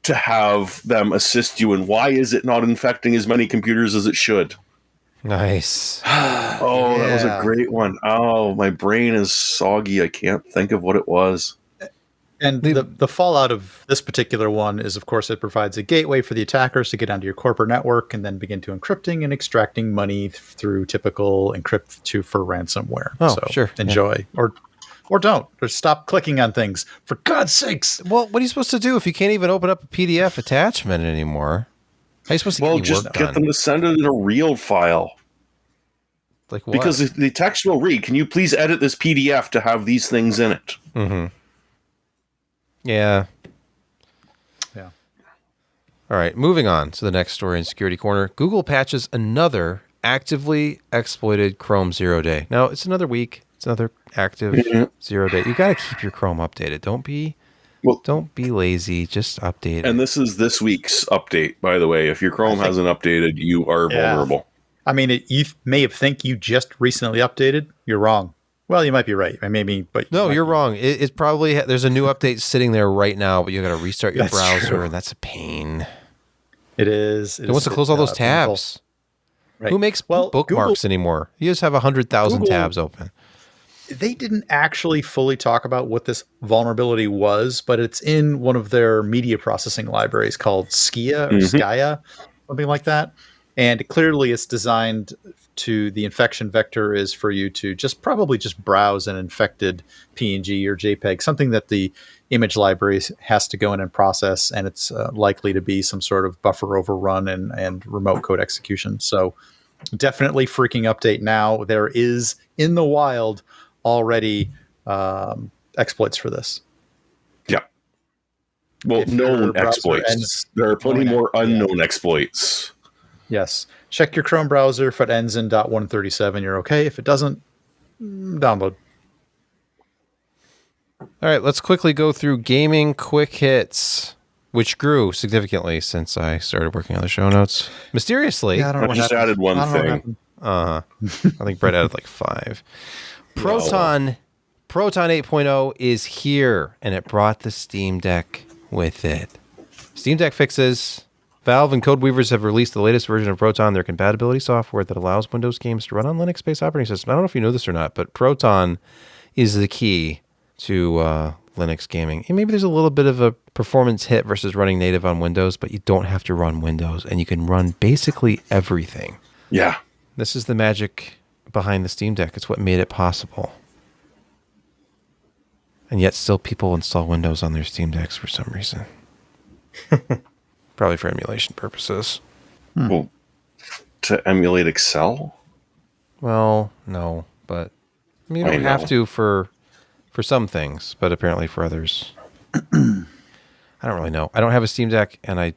to have them assist you. And why is it not infecting as many computers as it should? Nice. Oh, that was a great one. Oh, my brain is soggy. I can't think of what it was. And the fallout of this particular one is, of course, it provides a gateway for the attackers to get onto your corporate network and then begin to encrypting and extracting money through typical encrypt to for ransomware. Oh, so sure. Enjoy. Yeah. Or don't. Or stop clicking on things, for God's sakes. Well, what are you supposed to do if you can't even open up a PDF attachment anymore? How are you supposed to get just work get done? them to send it in a real file. Like what? Because the text will read, can you please edit this PDF to have these things in it? Mm-hmm. Yeah. Yeah. All right, moving on to the next story in Security Corner. Google patches another actively exploited Chrome 0-day. Now, it's another week. It's another active 0-day. You got to keep your Chrome updated. Don't be lazy. Just update it. And this is this week's update, by the way. If your Chrome hasn't updated, you are vulnerable. I mean, you may think you just recently updated. You're wrong. Well, you might be right. Maybe, but no, you're wrong. It's probably there's a new update sitting there right now, but you got to restart your browser, true. And that's a pain. It is. It wants to close all those tabs. Right. Who makes bookmarks Google, anymore? You just have 100,000 tabs open. They didn't actually fully talk about what this vulnerability was, but it's in one of their media processing libraries called Skia or Skya, something like that. And clearly it's designed to, the infection vector is for you to probably just browse an infected PNG or JPEG, something that the image library has to go in and process, and it's likely to be some sort of buffer overrun and remote code execution. So definitely freaking update now. There is in the wild already exploits for this. Yeah. Well, known exploits. There are plenty more unknown exploits. Yes. Check your Chrome browser. If it ends in .137, you're okay. If it doesn't, download. All right, let's quickly go through gaming quick hits, which grew significantly since I started working on the show notes. Mysteriously, I just added one thing. I think Brett added like 5. Proton 8.0 is here, and it brought the Steam Deck with it. Steam Deck fixes. Valve and Codeweavers have released the latest version of Proton, their compatibility software that allows Windows games to run on Linux-based operating systems. I don't know if you know this or not, but Proton is the key to Linux gaming. And maybe there's a little bit of a performance hit versus running native on Windows, but you don't have to run Windows, and you can run basically everything. Yeah. This is the magic behind the Steam Deck. It's what made it possible. And yet still people install Windows on their Steam Decks for some reason. Probably for emulation purposes. Well, to emulate Excel? Well, no, but I mean, you don't have to for some things, but apparently for others. I don't really know. I don't have a Steam Deck, and I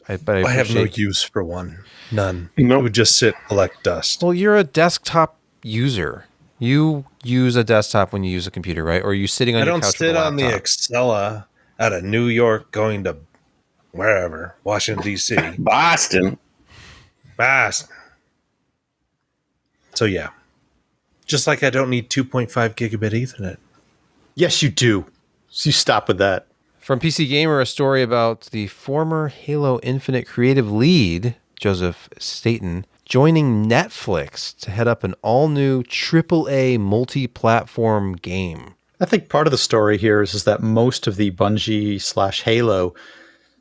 have no use for one. None. Nope. It would just sit, collect dust. Well, you're a desktop user. You use a desktop when you use a computer, right? Or are you sitting on your couch with a laptop? I don't sit on the Excella out of New York going to wherever, Washington, D.C. Boston. So, yeah. Just like I don't need 2.5 gigabit Ethernet. Yes, you do. So you stop with that. From PC Gamer, a story about the former Halo Infinite creative lead, Joseph Staten, joining Netflix to head up an all-new AAA multi-platform game. I think part of the story here is that most of the Bungie/Halo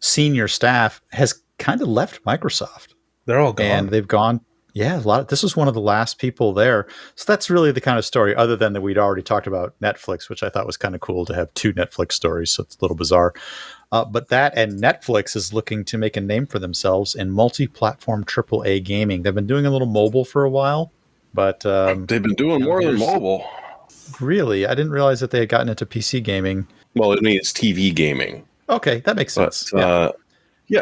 senior staff has kind of left Microsoft. They're all gone. And they've gone, this was one of the last people there. So that's really the kind of story, other than that we'd already talked about Netflix, which I thought was kind of cool to have 2 Netflix stories, so it's a little bizarre. But that and Netflix is looking to make a name for themselves in multi-platform AAA gaming. They've been doing a little mobile for a while, but... they've been doing more than mobile. Really? I didn't realize that they had gotten into PC gaming. Well, I mean, it's TV gaming. Okay, that makes sense. It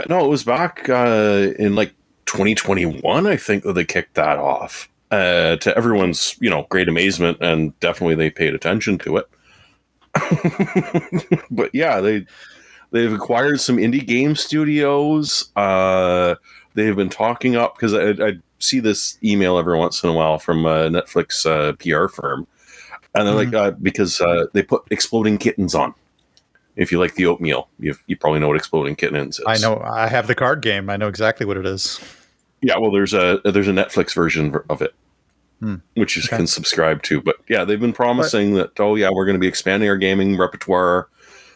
was back in like 2021, I think, that they kicked that off. To everyone's, great amazement, and definitely they paid attention to it. But yeah, they've acquired some indie game studios. They've been talking up, because I see this email every once in a while from a Netflix PR firm, and they're like, because they put Exploding Kittens on. If you like the oatmeal, you probably know what Exploding Kittens is. I know. I have the card game. I know exactly what it is. Yeah, well, there's a Netflix version of it, which you can subscribe to. But yeah, they've been promising that, we're going to be expanding our gaming repertoire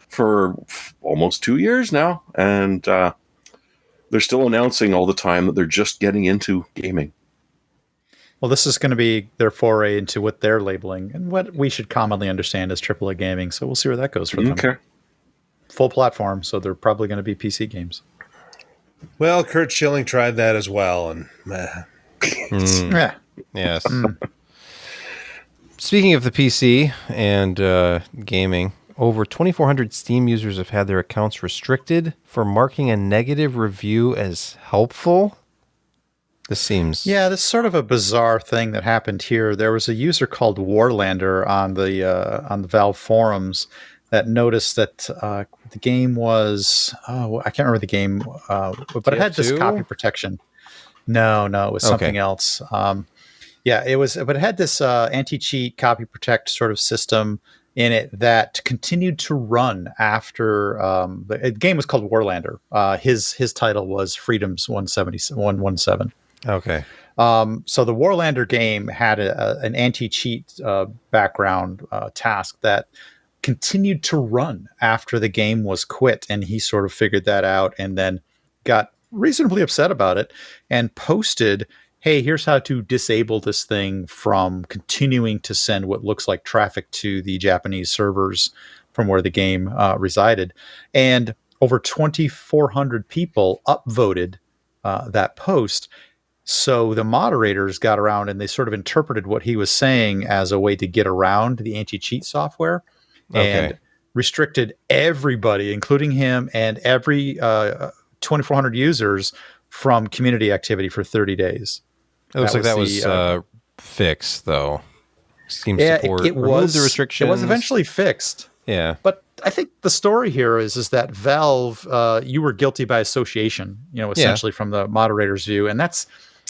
for almost 2 years now. And they're still announcing all the time that they're just getting into gaming. Well, this is going to be their foray into what they're labeling and what we should commonly understand as AAA gaming. So we'll see where that goes for them. Okay. Full platform, so they're probably going to be PC games. Well, Kurt Schilling tried that as well, and Yeah. Yes. Speaking of the PC and gaming, over 2,400 Steam users have had their accounts restricted for marking a negative review as helpful. This seems... Yeah, this is sort of a bizarre thing that happened here. There was a user called Warlander on the Valve forums that noticed that the game was... I can't remember the game, but it had this copy protection. No, it was something else. Yeah, it was, but it had this anti-cheat, copy protect sort of system in it that continued to run after the game was called Warlander. His title was Freedoms 117. Okay. So the Warlander game had an anti-cheat background task that continued to run after the game was quit, and he sort of figured that out and then got reasonably upset about it and posted, hey, here's how to disable this thing from continuing to send what looks like traffic to the Japanese servers from where the game resided. And over 2,400 people upvoted that post. So the moderators got around and they sort of interpreted what he was saying as a way to get around the anti-cheat software and restricted everybody, including him and every 2,400 users, from community activity for 30 days. It looks like that was fixed, though. Steam support removed the restrictions. It was eventually fixed. Yeah. But I think the story here is that Valve, you were guilty by association, essentially from the moderator's view. And that's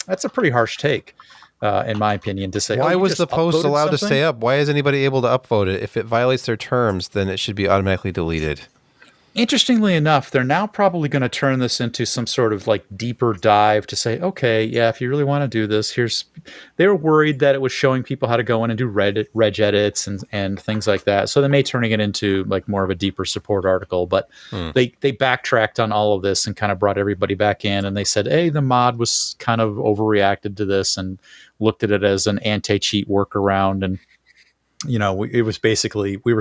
a pretty harsh take, in my opinion, to say, why was the post allowed to something? stay up? Why is anybody able to upvote it? If it violates their terms, then it should be automatically deleted. Interestingly enough, they're now probably going to turn this into some sort of like deeper dive to say, okay, yeah, if you really want to do this, they were worried that it was showing people how to go in and do reg edits and things like that. So they may turning it into like more of a deeper support article, but they backtracked on all of this and kind of brought everybody back in, and they said, hey, the mod was kind of overreacted to this and looked at it as an anti-cheat workaround. And it was basically, we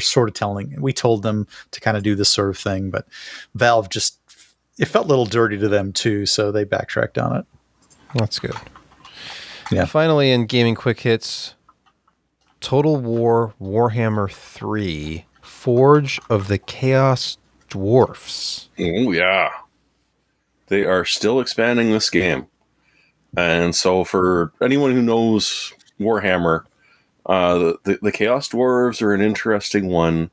told them to kind of do this sort of thing, but Valve it felt a little dirty to them too, so they backtracked on it. That's good. Yeah. Finally, in gaming quick hits, Total War Warhammer 3, Forge of the Chaos Dwarfs. Oh, yeah. They are still expanding this game. And so for anyone who knows Warhammer, the Chaos Dwarves are an interesting one,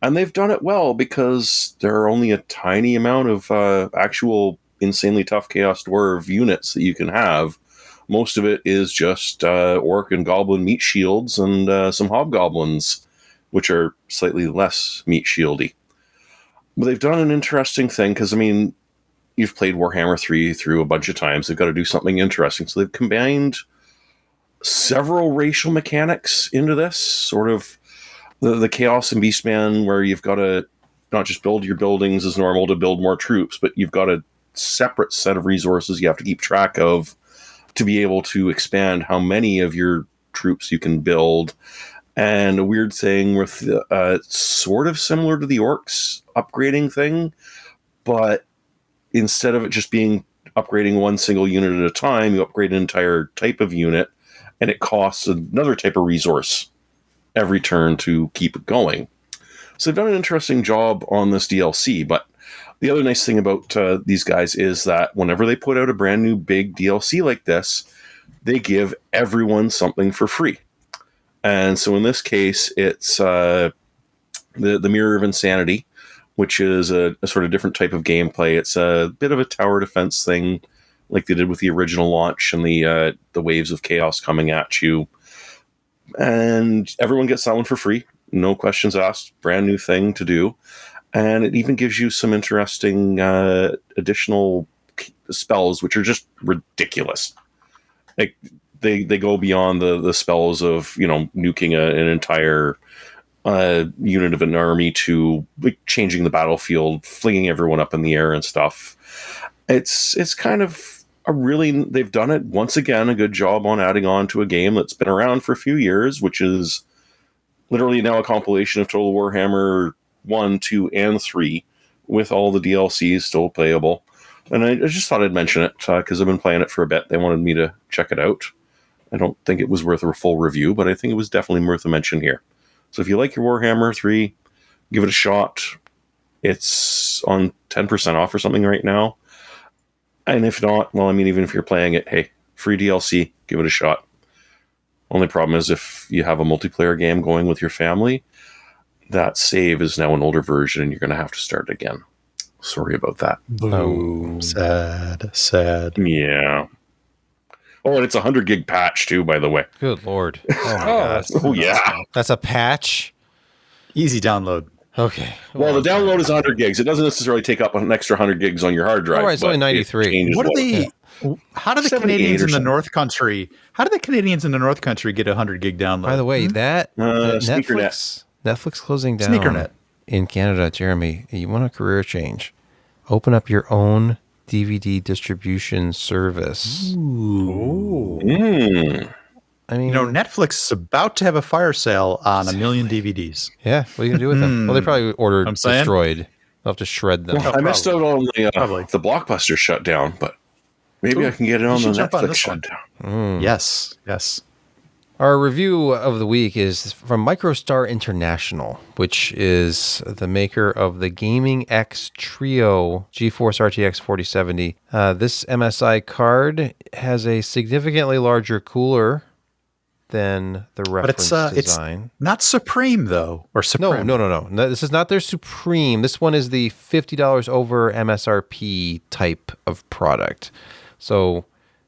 and they've done it well because there are only a tiny amount of actual insanely tough Chaos Dwarf units that you can have. Most of it is just Orc and Goblin meat shields and some Hobgoblins, which are slightly less meat shieldy. But they've done an interesting thing because, you've played Warhammer 3 through a bunch of times. They've got to do something interesting. So they've combined several racial mechanics into this, sort of the Chaos and Beastman, where you've got to not just build your buildings as normal to build more troops, but you've got a separate set of resources you have to keep track of to be able to expand how many of your troops you can build. And a weird thing with sort of similar to the Orcs upgrading thing, but instead of it just being upgrading one single unit at a time, you upgrade an entire type of unit, and it costs another type of resource every turn to keep it going. So they've done an interesting job on this DLC, but The other nice thing about these guys is that whenever they put out a brand new big DLC like this, they give everyone something for free. And so in this case, it's the Mirror of Insanity, which is a sort of different type of gameplay. It's a bit of a tower defense thing, like they did with the original launch and the waves of chaos coming at you. And everyone gets that one for free. No questions asked. Brand new thing to do. And it even gives you some interesting additional spells, which are just ridiculous. Like they go beyond the spells of, nuking an entire unit of an army to like changing the battlefield, flinging everyone up in the air and stuff. It's kind of they've done it once again, a good job on adding on to a game that's been around for a few years, which is literally now a compilation of Total Warhammer 1, 2, and 3 with all the DLCs still playable. And I just thought I'd mention it because I've been playing it for a bit. They wanted me to check it out. I don't think it was worth a full review, but I think it was definitely worth a mention here. So if you like your Warhammer 3, give it a shot. It's on 10% off or something right now. And if not, well, I mean, even if you're playing it, hey, free DLC, give it a shot. Only problem is if you have a multiplayer game going with your family, that save is now an older version and you're going to have to start again. Sorry about that. Oh, sad. Yeah. Oh, and it's a 100 gig patch too, by the way. Good Lord. Oh, my God. Oh, yeah. That's a patch? Easy download. Okay. Well, the download is 100 gigs. It doesn't necessarily take up an extra 100 gigs on your hard drive. All right, it's only 93. What are they? How do the 78 Canadians or in the something. North Country? How do the Canadians in the North Country get a 100 gig download? By the way, that SneakerNet. Netflix closing down SneakerNet. in Canada, Jeremy, you want a career change? Open up your own DVD distribution service. Ooh. I mean, Netflix is about to have a fire sale on a million DVDs. yeah, what are you going to do with them? Well, they probably ordered I'm saying. destroyed. They'll have to shred them. I missed out on Probably. the Blockbuster shutdown, but maybe I can get it on the should jump on Netflix this one. shutdown. Yes. Our review of the week is from MicroStar International, which is the maker of the Gaming X Trio GeForce RTX 4070. This MSI card has a significantly larger cooler than the reference design. It's not Supreme though, or Supreme. No. This is not their Supreme. This one is the $50 over MSRP type of product. So,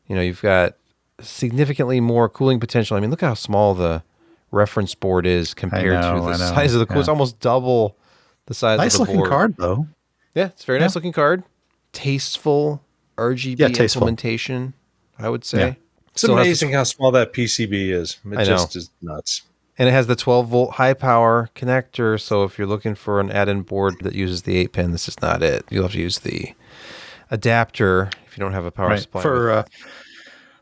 you've got significantly more cooling potential. I mean, look how small the reference board is compared to the size of the cooler. It's almost double the size Nice of the board. looking card though. Yeah, it's a very nice looking card. Tasteful RGB implementation, I would say. Yeah. It's amazing how small that PCB is. It just is nuts. And it has the 12-volt high-power connector, so if you're looking for an add-in board that uses the 8-pin, this is not it. You'll have to use the adapter if you don't have a power supply. For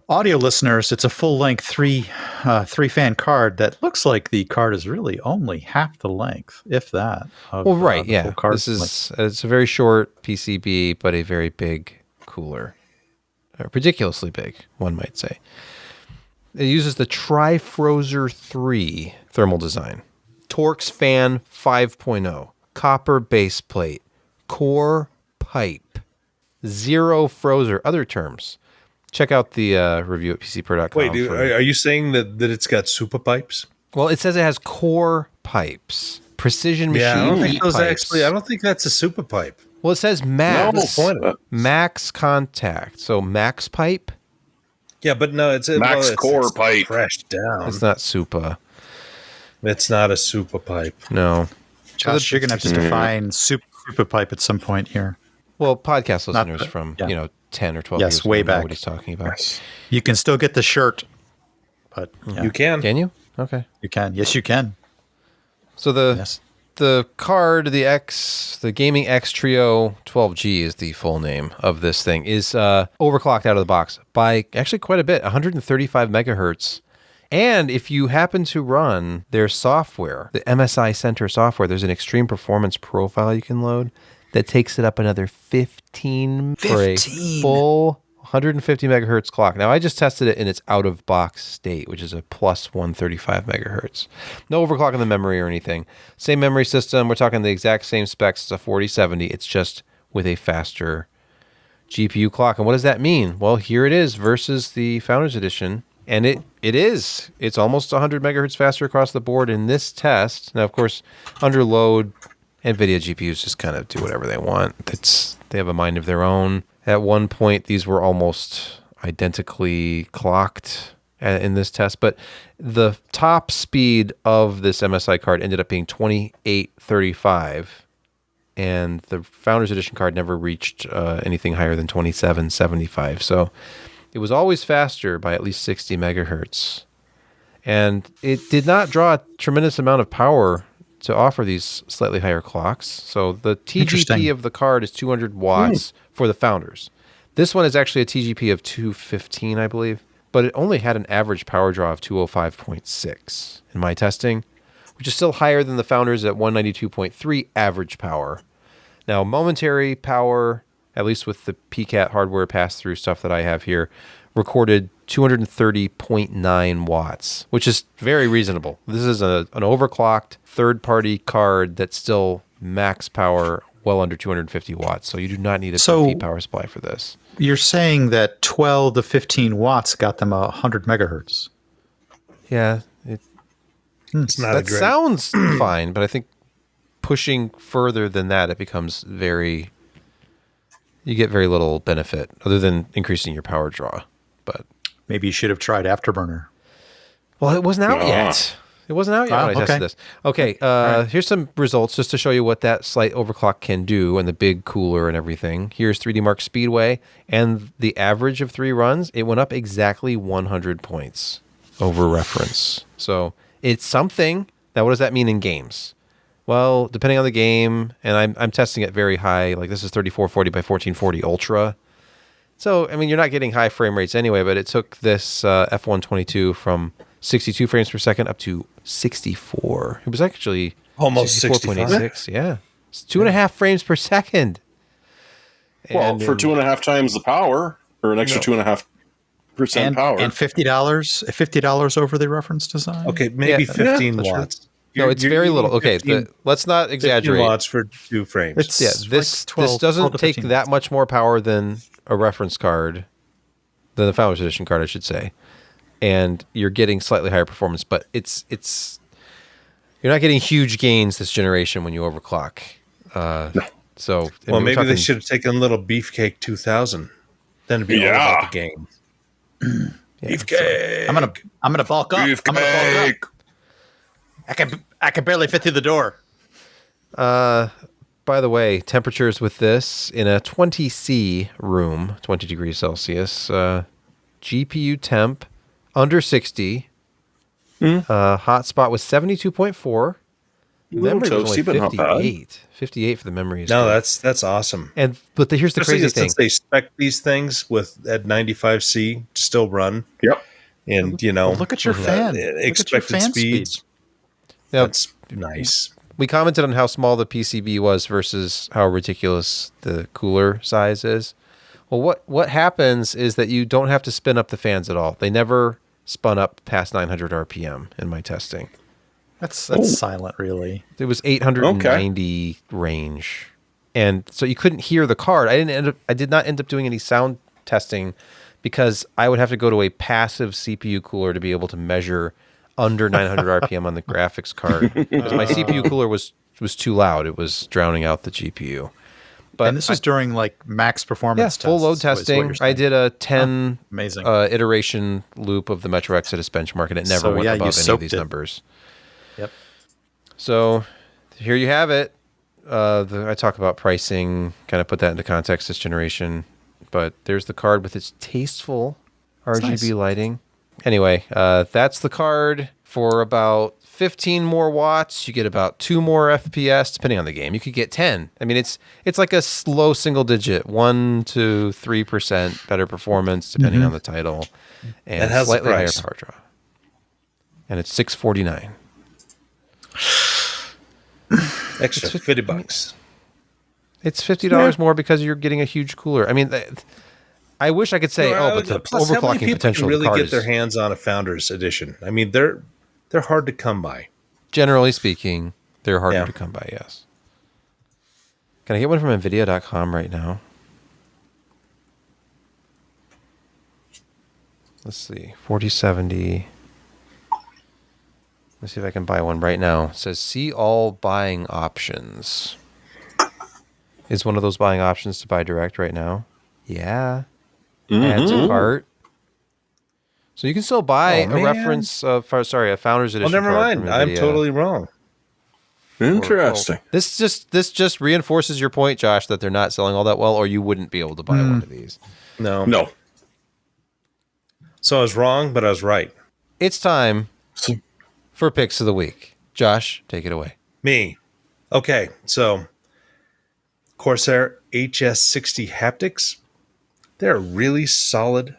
audio listeners, it's a full-length three-fan card that looks like the card is really only half the length, if that. Of, well, right, the yeah. full card This is it's a very short PCB, but a very big cooler. Ridiculously big, one might say. It uses the Trifrozer 3 thermal design. Torx fan 5.0, copper base plate, core pipe, zero frozer, other terms. Check out the review at PCPer.com. Wait, are you saying that it's got super pipes? Well, it says it has core pipes, precision machine. Yeah, I don't think those pipes. I don't think that's a super pipe. Well, it says max. No. Max contact. So max pipe. Yeah, but no, it's core pipe. Crashed down. It's not super. It's not a super pipe. No. Josh, you're going to have to define super pipe at some point here. Well, podcast listeners from 10 or 12 years way ago know back. what he's talking about. Yes. You can still get the shirt, but You can. Can you? Okay. you can. Yes, you can. So the card, the Gaming X Trio 12G is the full name of this thing, is overclocked out of the box by actually quite a bit, 135 megahertz. And if you happen to run their software, the MSI Center software, there's an extreme performance profile you can load that takes it up another 15 for a full 150 megahertz clock. Now, I just tested it in its out-of-box state, which is a plus 135 megahertz. No overclock in the memory or anything. Same memory system. We're talking the exact same specs as a 4070. It's just with a faster GPU clock. And what does that mean? Well, here it is versus the Founders Edition. And it is. It's almost 100 megahertz faster across the board in this test. Now, of course, under load, NVIDIA GPUs just kind of do whatever they want. They have a mind of their own. At one point, these were almost identically clocked in this test. But the top speed of this MSI card ended up being 2835. And the Founders Edition card never reached anything higher than 2775. So it was always faster by at least 60 megahertz. And it did not draw a tremendous amount of power to offer these slightly higher clocks. So the TGP of the card is 200 watts for the Founders. This one is actually a TGP of 215, I believe. But it only had an average power draw of 205.6 in my testing, which is still higher than the Founders at 192.3 average power. Now, momentary power, at least with the PCAT hardware pass-through stuff that I have here, recorded 230.9 watts, which is very reasonable. This is an overclocked third-party card that's still max power well under 250 watts, so you do not need a peak power supply for this. You're saying that 12 to 15 watts got them 100 megahertz. Yeah, It's not that sounds fine, but I think pushing further than that, it becomes you get very little benefit other than increasing your power draw. But maybe you should have tried Afterburner. Well, it wasn't out yet. It wasn't out yet when I tested this. Okay, here's some results just to show you what that slight overclock can do and the big cooler and everything. Here's 3D Mark Speedway, and the average of 3 runs, it went up exactly 100 points over reference. So it's something. Now, what does that mean in games? Well, depending on the game, and I'm testing it very high, like this is 3440 by 1440 Ultra. So, I mean, you're not getting high frame rates anyway, but it took this F122 from 62 frames per second up to 64. It was actually almost 64.86. Yeah. It's 2.5 frames per second. Well, for 2.5 times the power, or an extra 2.5% power. And $50 over the reference design? Okay, maybe 15 watts. No, it's very little. Okay, let's not exaggerate. 15 watts for 2 frames. This doesn't take that much more power than a reference card, than the Founders Edition card, I should say. And you're getting slightly higher performance, but it's you're not getting huge gains this generation when you overclock. No. So maybe they should have taken a little Beefcake 2000. Then it'd be all about the game. Beefcake. I'm gonna bulk up. Beefcake. I'm gonna bulk up. I can barely fit through the door. By the way, temperatures with this in a 20C room, 20 degrees Celsius, GPU temp under 60. Hotspot was 72.4. Memory was only 58. 58 for the memory. No, that's awesome. But here's the crazy thing. Since they spec these things at 95C to still run. Yep. And, look at your fan. Expected speeds. Now, that's nice. We commented on how small the PCB was versus how ridiculous the cooler size is. Well, what happens is that you don't have to spin up the fans at all. They never spun up past 900 RPM in my testing. That's silent, really. It was 890 range, and so you couldn't hear the card. I did not end up doing any sound testing because I would have to go to a passive CPU cooler to be able to measure under 900 RPM on the graphics card because my CPU cooler was too loud. It was drowning out the GPU. And this was during like max performance tests. Full load testing. I did a 10 amazing iteration loop of the Metro Exodus benchmark, and it never went above any of these numbers. Yep. So here you have it. I talk about pricing, kind of put that into context this generation. But there's the card with its tasteful RGB lighting. Anyway, that's the card for about 15 more watts. You get about 2 more FPS, depending on the game. You could get 10. I mean, it's like a low single digit, 1 to 3% better performance, depending on the title, and slightly higher power draw. And it's $649. Extra $50. It's $50 more because you're getting a huge cooler. I mean, I wish I could say, but the plus, how many overclocking people potential can of the really card get their is, hands on a Founders Edition? I mean, they're hard to come by. generally speaking, they're harder Yeah. to come by, yes. Can I get one from NVIDIA.com right now? Let's see, 4070. Let's see if I can buy one right now. It says, see all buying options. Is one of those buying options to buy direct right now? Yeah. Add to cart. So you can still buy a reference, a Founders Edition never card mind. from I'm NVIDIA. totally wrong. Interesting. This just reinforces your point, Josh, that they're not selling all that well, or you wouldn't be able to buy one of these. No. So I was wrong, but I was right. It's time for Picks of the Week. Josh, take it away. Me. Okay, so Corsair HS60 haptics. They're a really solid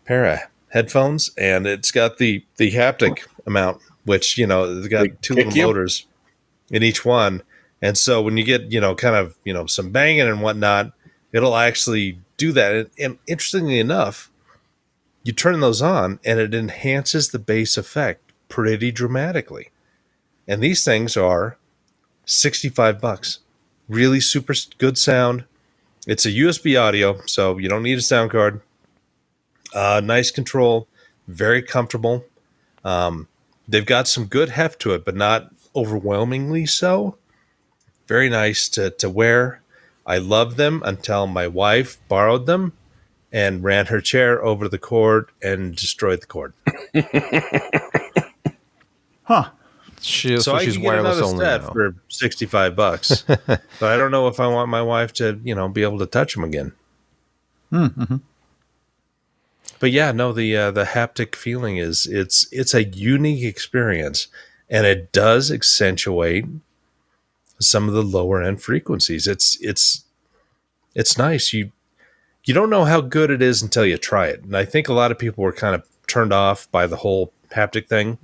pair of headphones, and it's got the haptic amount, which, they've got two little motors in each one. And so when you get, some banging and whatnot, it'll actually do that. And interestingly enough, you turn those on and it enhances the bass effect pretty dramatically. And these things are $65. Really super good sound. It's a USB audio, so you don't need a sound card. Nice control, very comfortable. They've got some good heft to it, but not overwhelmingly so. Very nice to wear. I loved them until my wife borrowed them and ran her chair over the cord and destroyed the cord. Huh. So I she's can get wireless another only set now. for $65, but I don't know if I want my wife to, be able to touch them again. Mm-hmm. But yeah, no, the haptic feeling it's a unique experience, and it does accentuate some of the lower end frequencies. It's nice. You don't know how good it is until you try it, and I think a lot of people were kind of turned off by the whole haptic thing.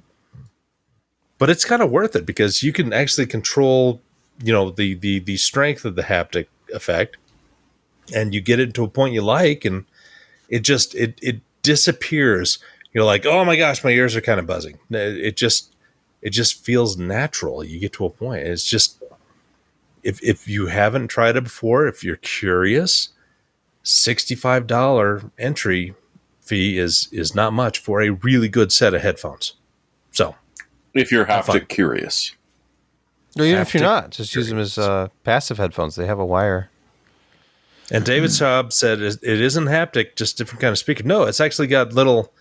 But it's kind of worth it because you can actually control, the strength of the haptic effect, and you get it to a point you like, and it disappears. You're like, oh my gosh, my ears are kind of buzzing. It just feels natural. You get to a point. It's just, if you haven't tried it before, if you're curious, $65 entry fee is not much for a really good set of headphones. So. If you're haptic curious. Or even if you're not, just use them as passive headphones. They have a wire. And David Saab said it isn't haptic, just different kind of speaker. No, it's actually got little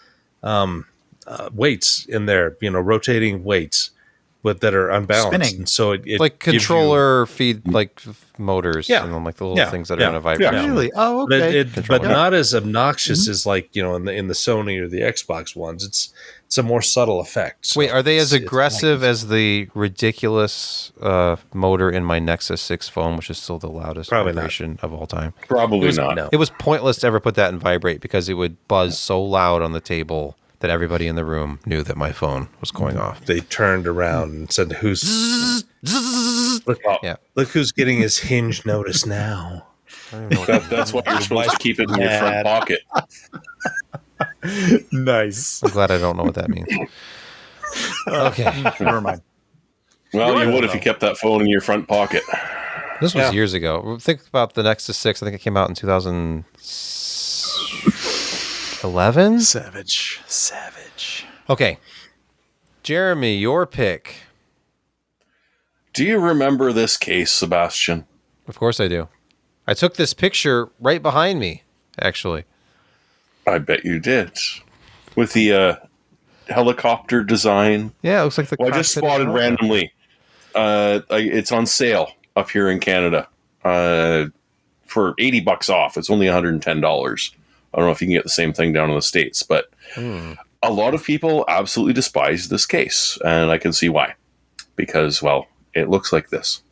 weights in there, rotating weights, but that are unbalanced. Spinning. And so it Like controller feed, like motors, Yeah. and then like the little things that are going to vibrate. Yeah. Really? Oh, okay. but not as obnoxious as like in the Sony or the Xbox ones. It's a more subtle effect. So Wait, are they as it's aggressive nice. as the ridiculous motor in my Nexus 6 phone, which is still the loudest Probably not. vibration of all time? Probably not. No. It was pointless to ever put that in vibrate because it would buzz so loud on the table that everybody in the room knew that my phone was going off. They turned around and said, Yeah. Look who's getting his hinge notice now. That's why you're supposed to keep it in your front pocket. Nice. I'm glad I don't know what that means. Okay. Never mind. Well, you would if you kept that phone in your front pocket. This was years ago. Think about the Nexus 6. I think it came out in 2011. Savage. Okay. Jeremy, your pick. Do you remember this case, Sebastian? Of course I do. I took this picture right behind me, actually. I bet you did. With the helicopter design. Yeah, it looks like the Well, I just cockpit of spotted an randomly. It's on sale up here in Canada for $80 off. It's only $110. I don't know if you can get the same thing down in the States, but a lot of people absolutely despise this case, and I can see why. Because, well, it looks like this.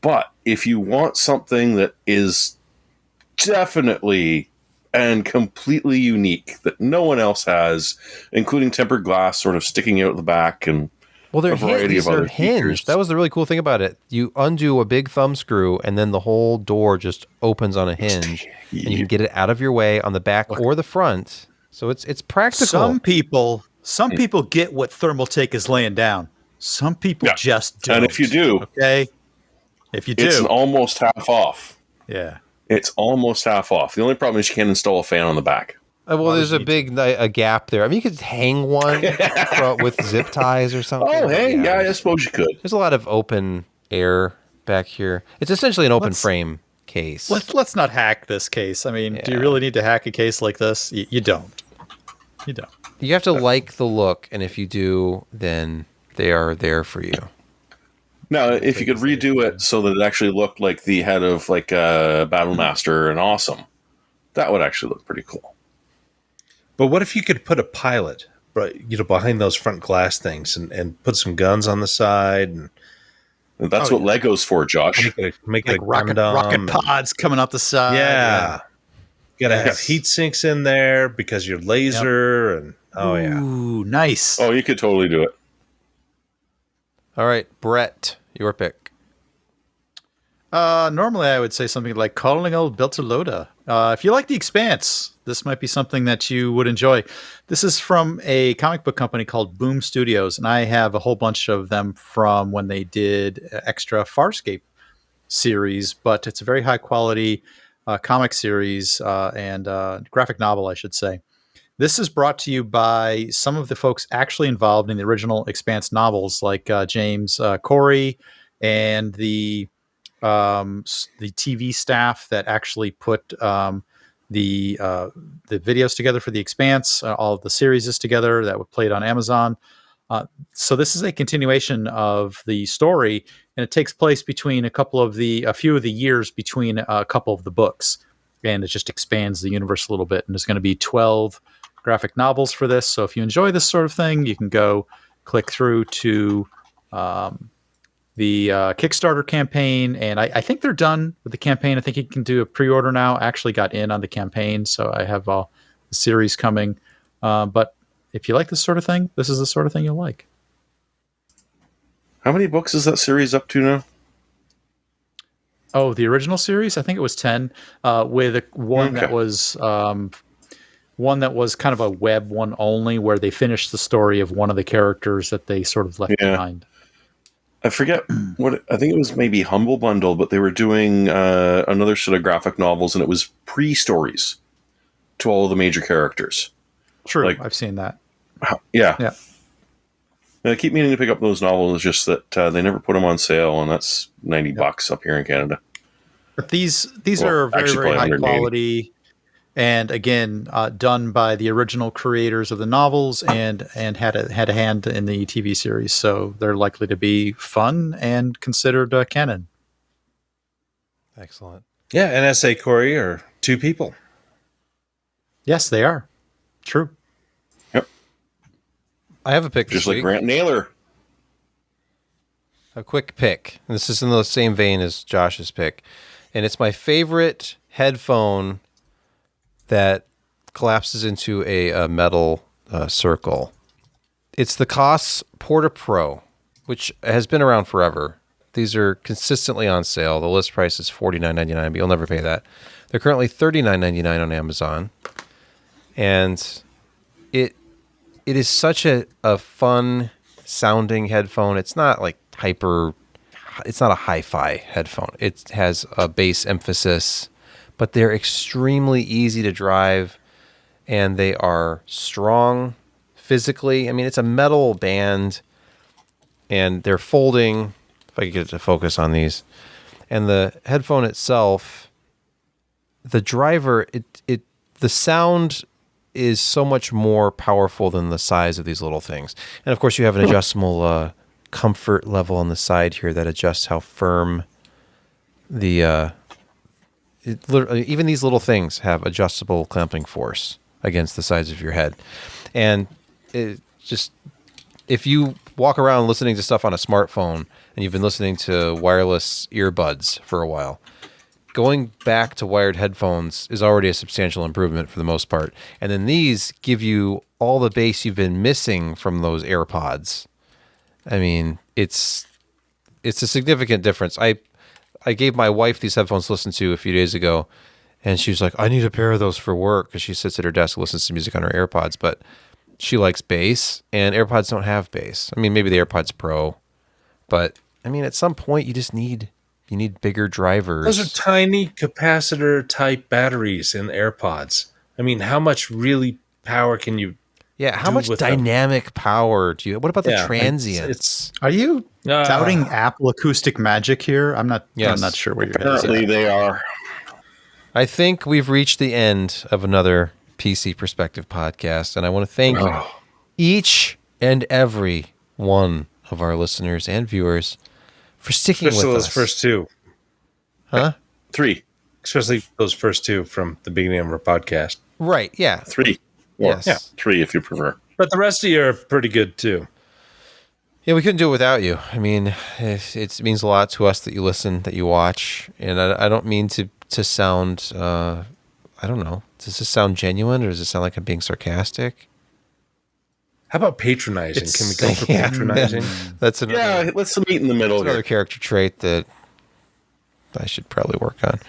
But if you want something that is definitely and completely unique that no one else has, including tempered glass sort of sticking out the back and Well, a variety of other hinged. features. That was the really cool thing about it. You undo a big thumb screw, and then the whole door just opens on a hinge, and you can get it out of your way on the back or the front. So it's practical. Some people get what Thermaltake is laying down. Some people just don't. And if you do, okay, if you do, it's almost half off. Yeah, it's almost half off. The only problem is you can't install a fan on the back. Well, there's a gap there. I mean, you could hang one with zip ties or something. Oh, hey, yeah, I suppose you could. There's a lot of open air back here. It's essentially an open frame case. Let's not hack this case. I mean, do you really need to hack a case like this? You don't. You don't. You have to like the look, and if you do, then they are there for you. Now, if you could redo it so that it actually looked like the head of like a Battlemaster and Awesome, that would actually look pretty cool. But what if you could put a pilot, behind those front glass things and put some guns on the side? And that's what Lego's for, Josh. Make it like rocket pods coming out the side. Yeah. You got to have heat sinks in there because you're laser. And Ooh, nice. Oh, you could totally do it. All right, Brett, your pick. Normally I would say something like calling old Beltalowda. If you like The Expanse, this might be something that you would enjoy. This is from a comic book company called Boom Studios, and I have a whole bunch of them from when they did extra Farscape series, but it's a very high quality comic series and graphic novel, I should say. This is brought to you by some of the folks actually involved in the original Expanse novels, like James Corey and the TV staff that actually put the videos together for The Expanse, all of the series together that were played on Amazon. So this is a continuation of the story, and it takes place between a few of the years between a couple of the books, and it just expands the universe a little bit. And there's going to be 12 graphic novels for this. So if you enjoy this sort of thing, you can go click through to the Kickstarter campaign, and I think they're done with the campaign. I think you can do a pre-order now. I actually got in on the campaign, so I have all the series coming. But if you like this sort of thing, this is the sort of thing you'll like. How many books is that series up to now? Oh, the original series? I think it was 10, with one that was kind of a web one only, where they finished the story of one of the characters that they sort of left behind. I forget what, I think it was maybe Humble Bundle, but they were doing another set of graphic novels, and it was pre-stories to all of the major characters. True, I've seen that. Yeah. And I keep meaning to pick up those novels, it's just that they never put them on sale, and that's $90 up here in Canada. But these are very, very high quality, and again, done by the original creators of the novels, and had a hand in the TV series, so they're likely to be fun and considered canon. Excellent. Yeah, and S.A. Corey are two people. Yes, they are. True. Yep. I have a pick just this like week. Grant Naylor. A quick pick. And this is in the same vein as Josh's pick. And it's my favorite headphone that collapses into a metal circle. It's the Koss Porta Pro, which has been around forever. These are consistently on sale. The list price is $49.99, but you'll never pay that. They're currently $39.99 on Amazon. And it is such a fun sounding headphone. It's not like it's not a hi-fi headphone. It has a bass emphasis, but they're extremely easy to drive, and they are strong physically. I mean, it's a metal band, and they're folding, if I could get it to focus on these. And the headphone itself, the driver, the sound is so much more powerful than the size of these little things. And of course, you have an adjustable comfort level on the side here that adjusts how firm the even these little things have adjustable clamping force against the sides of your head. And it just, if you walk around listening to stuff on a smartphone and you've been listening to wireless earbuds for a while, going back to wired headphones is already a substantial improvement for the most part. And then these give you all the bass you've been missing from those AirPods. I mean, it's a significant difference. I gave my wife these headphones to listen to a few days ago, and she was like, I need a pair of those for work, because she sits at her desk and listens to music on her AirPods, but she likes bass, and AirPods don't have bass. I mean, maybe the AirPods Pro, but I mean, at some point, you need bigger drivers. Those are tiny capacitor type batteries in AirPods. I mean, how much really power can you? Yeah, how much dynamic power do you? What about the transients? Are you doubting Apple acoustic magic here? I'm not sure what you're going to say. Apparently they are. I think we've reached the end of another PC Perspective podcast, and I want to thank each and every one of our listeners and viewers for sticking with us. Those first two. Huh? 3. Especially those first two from the beginning of our podcast. Right, yeah. 3. Or 3 if you prefer. But the rest of you are pretty good too. Yeah, we couldn't do it without you. I mean, it means a lot to us that you listen, that you watch, and I don't mean to sound, I don't know, does this sound genuine, or does it sound like I'm being sarcastic? How about patronizing? Can we go for patronizing? That's another, let's meet in the middle. Another character trait that I should probably work on.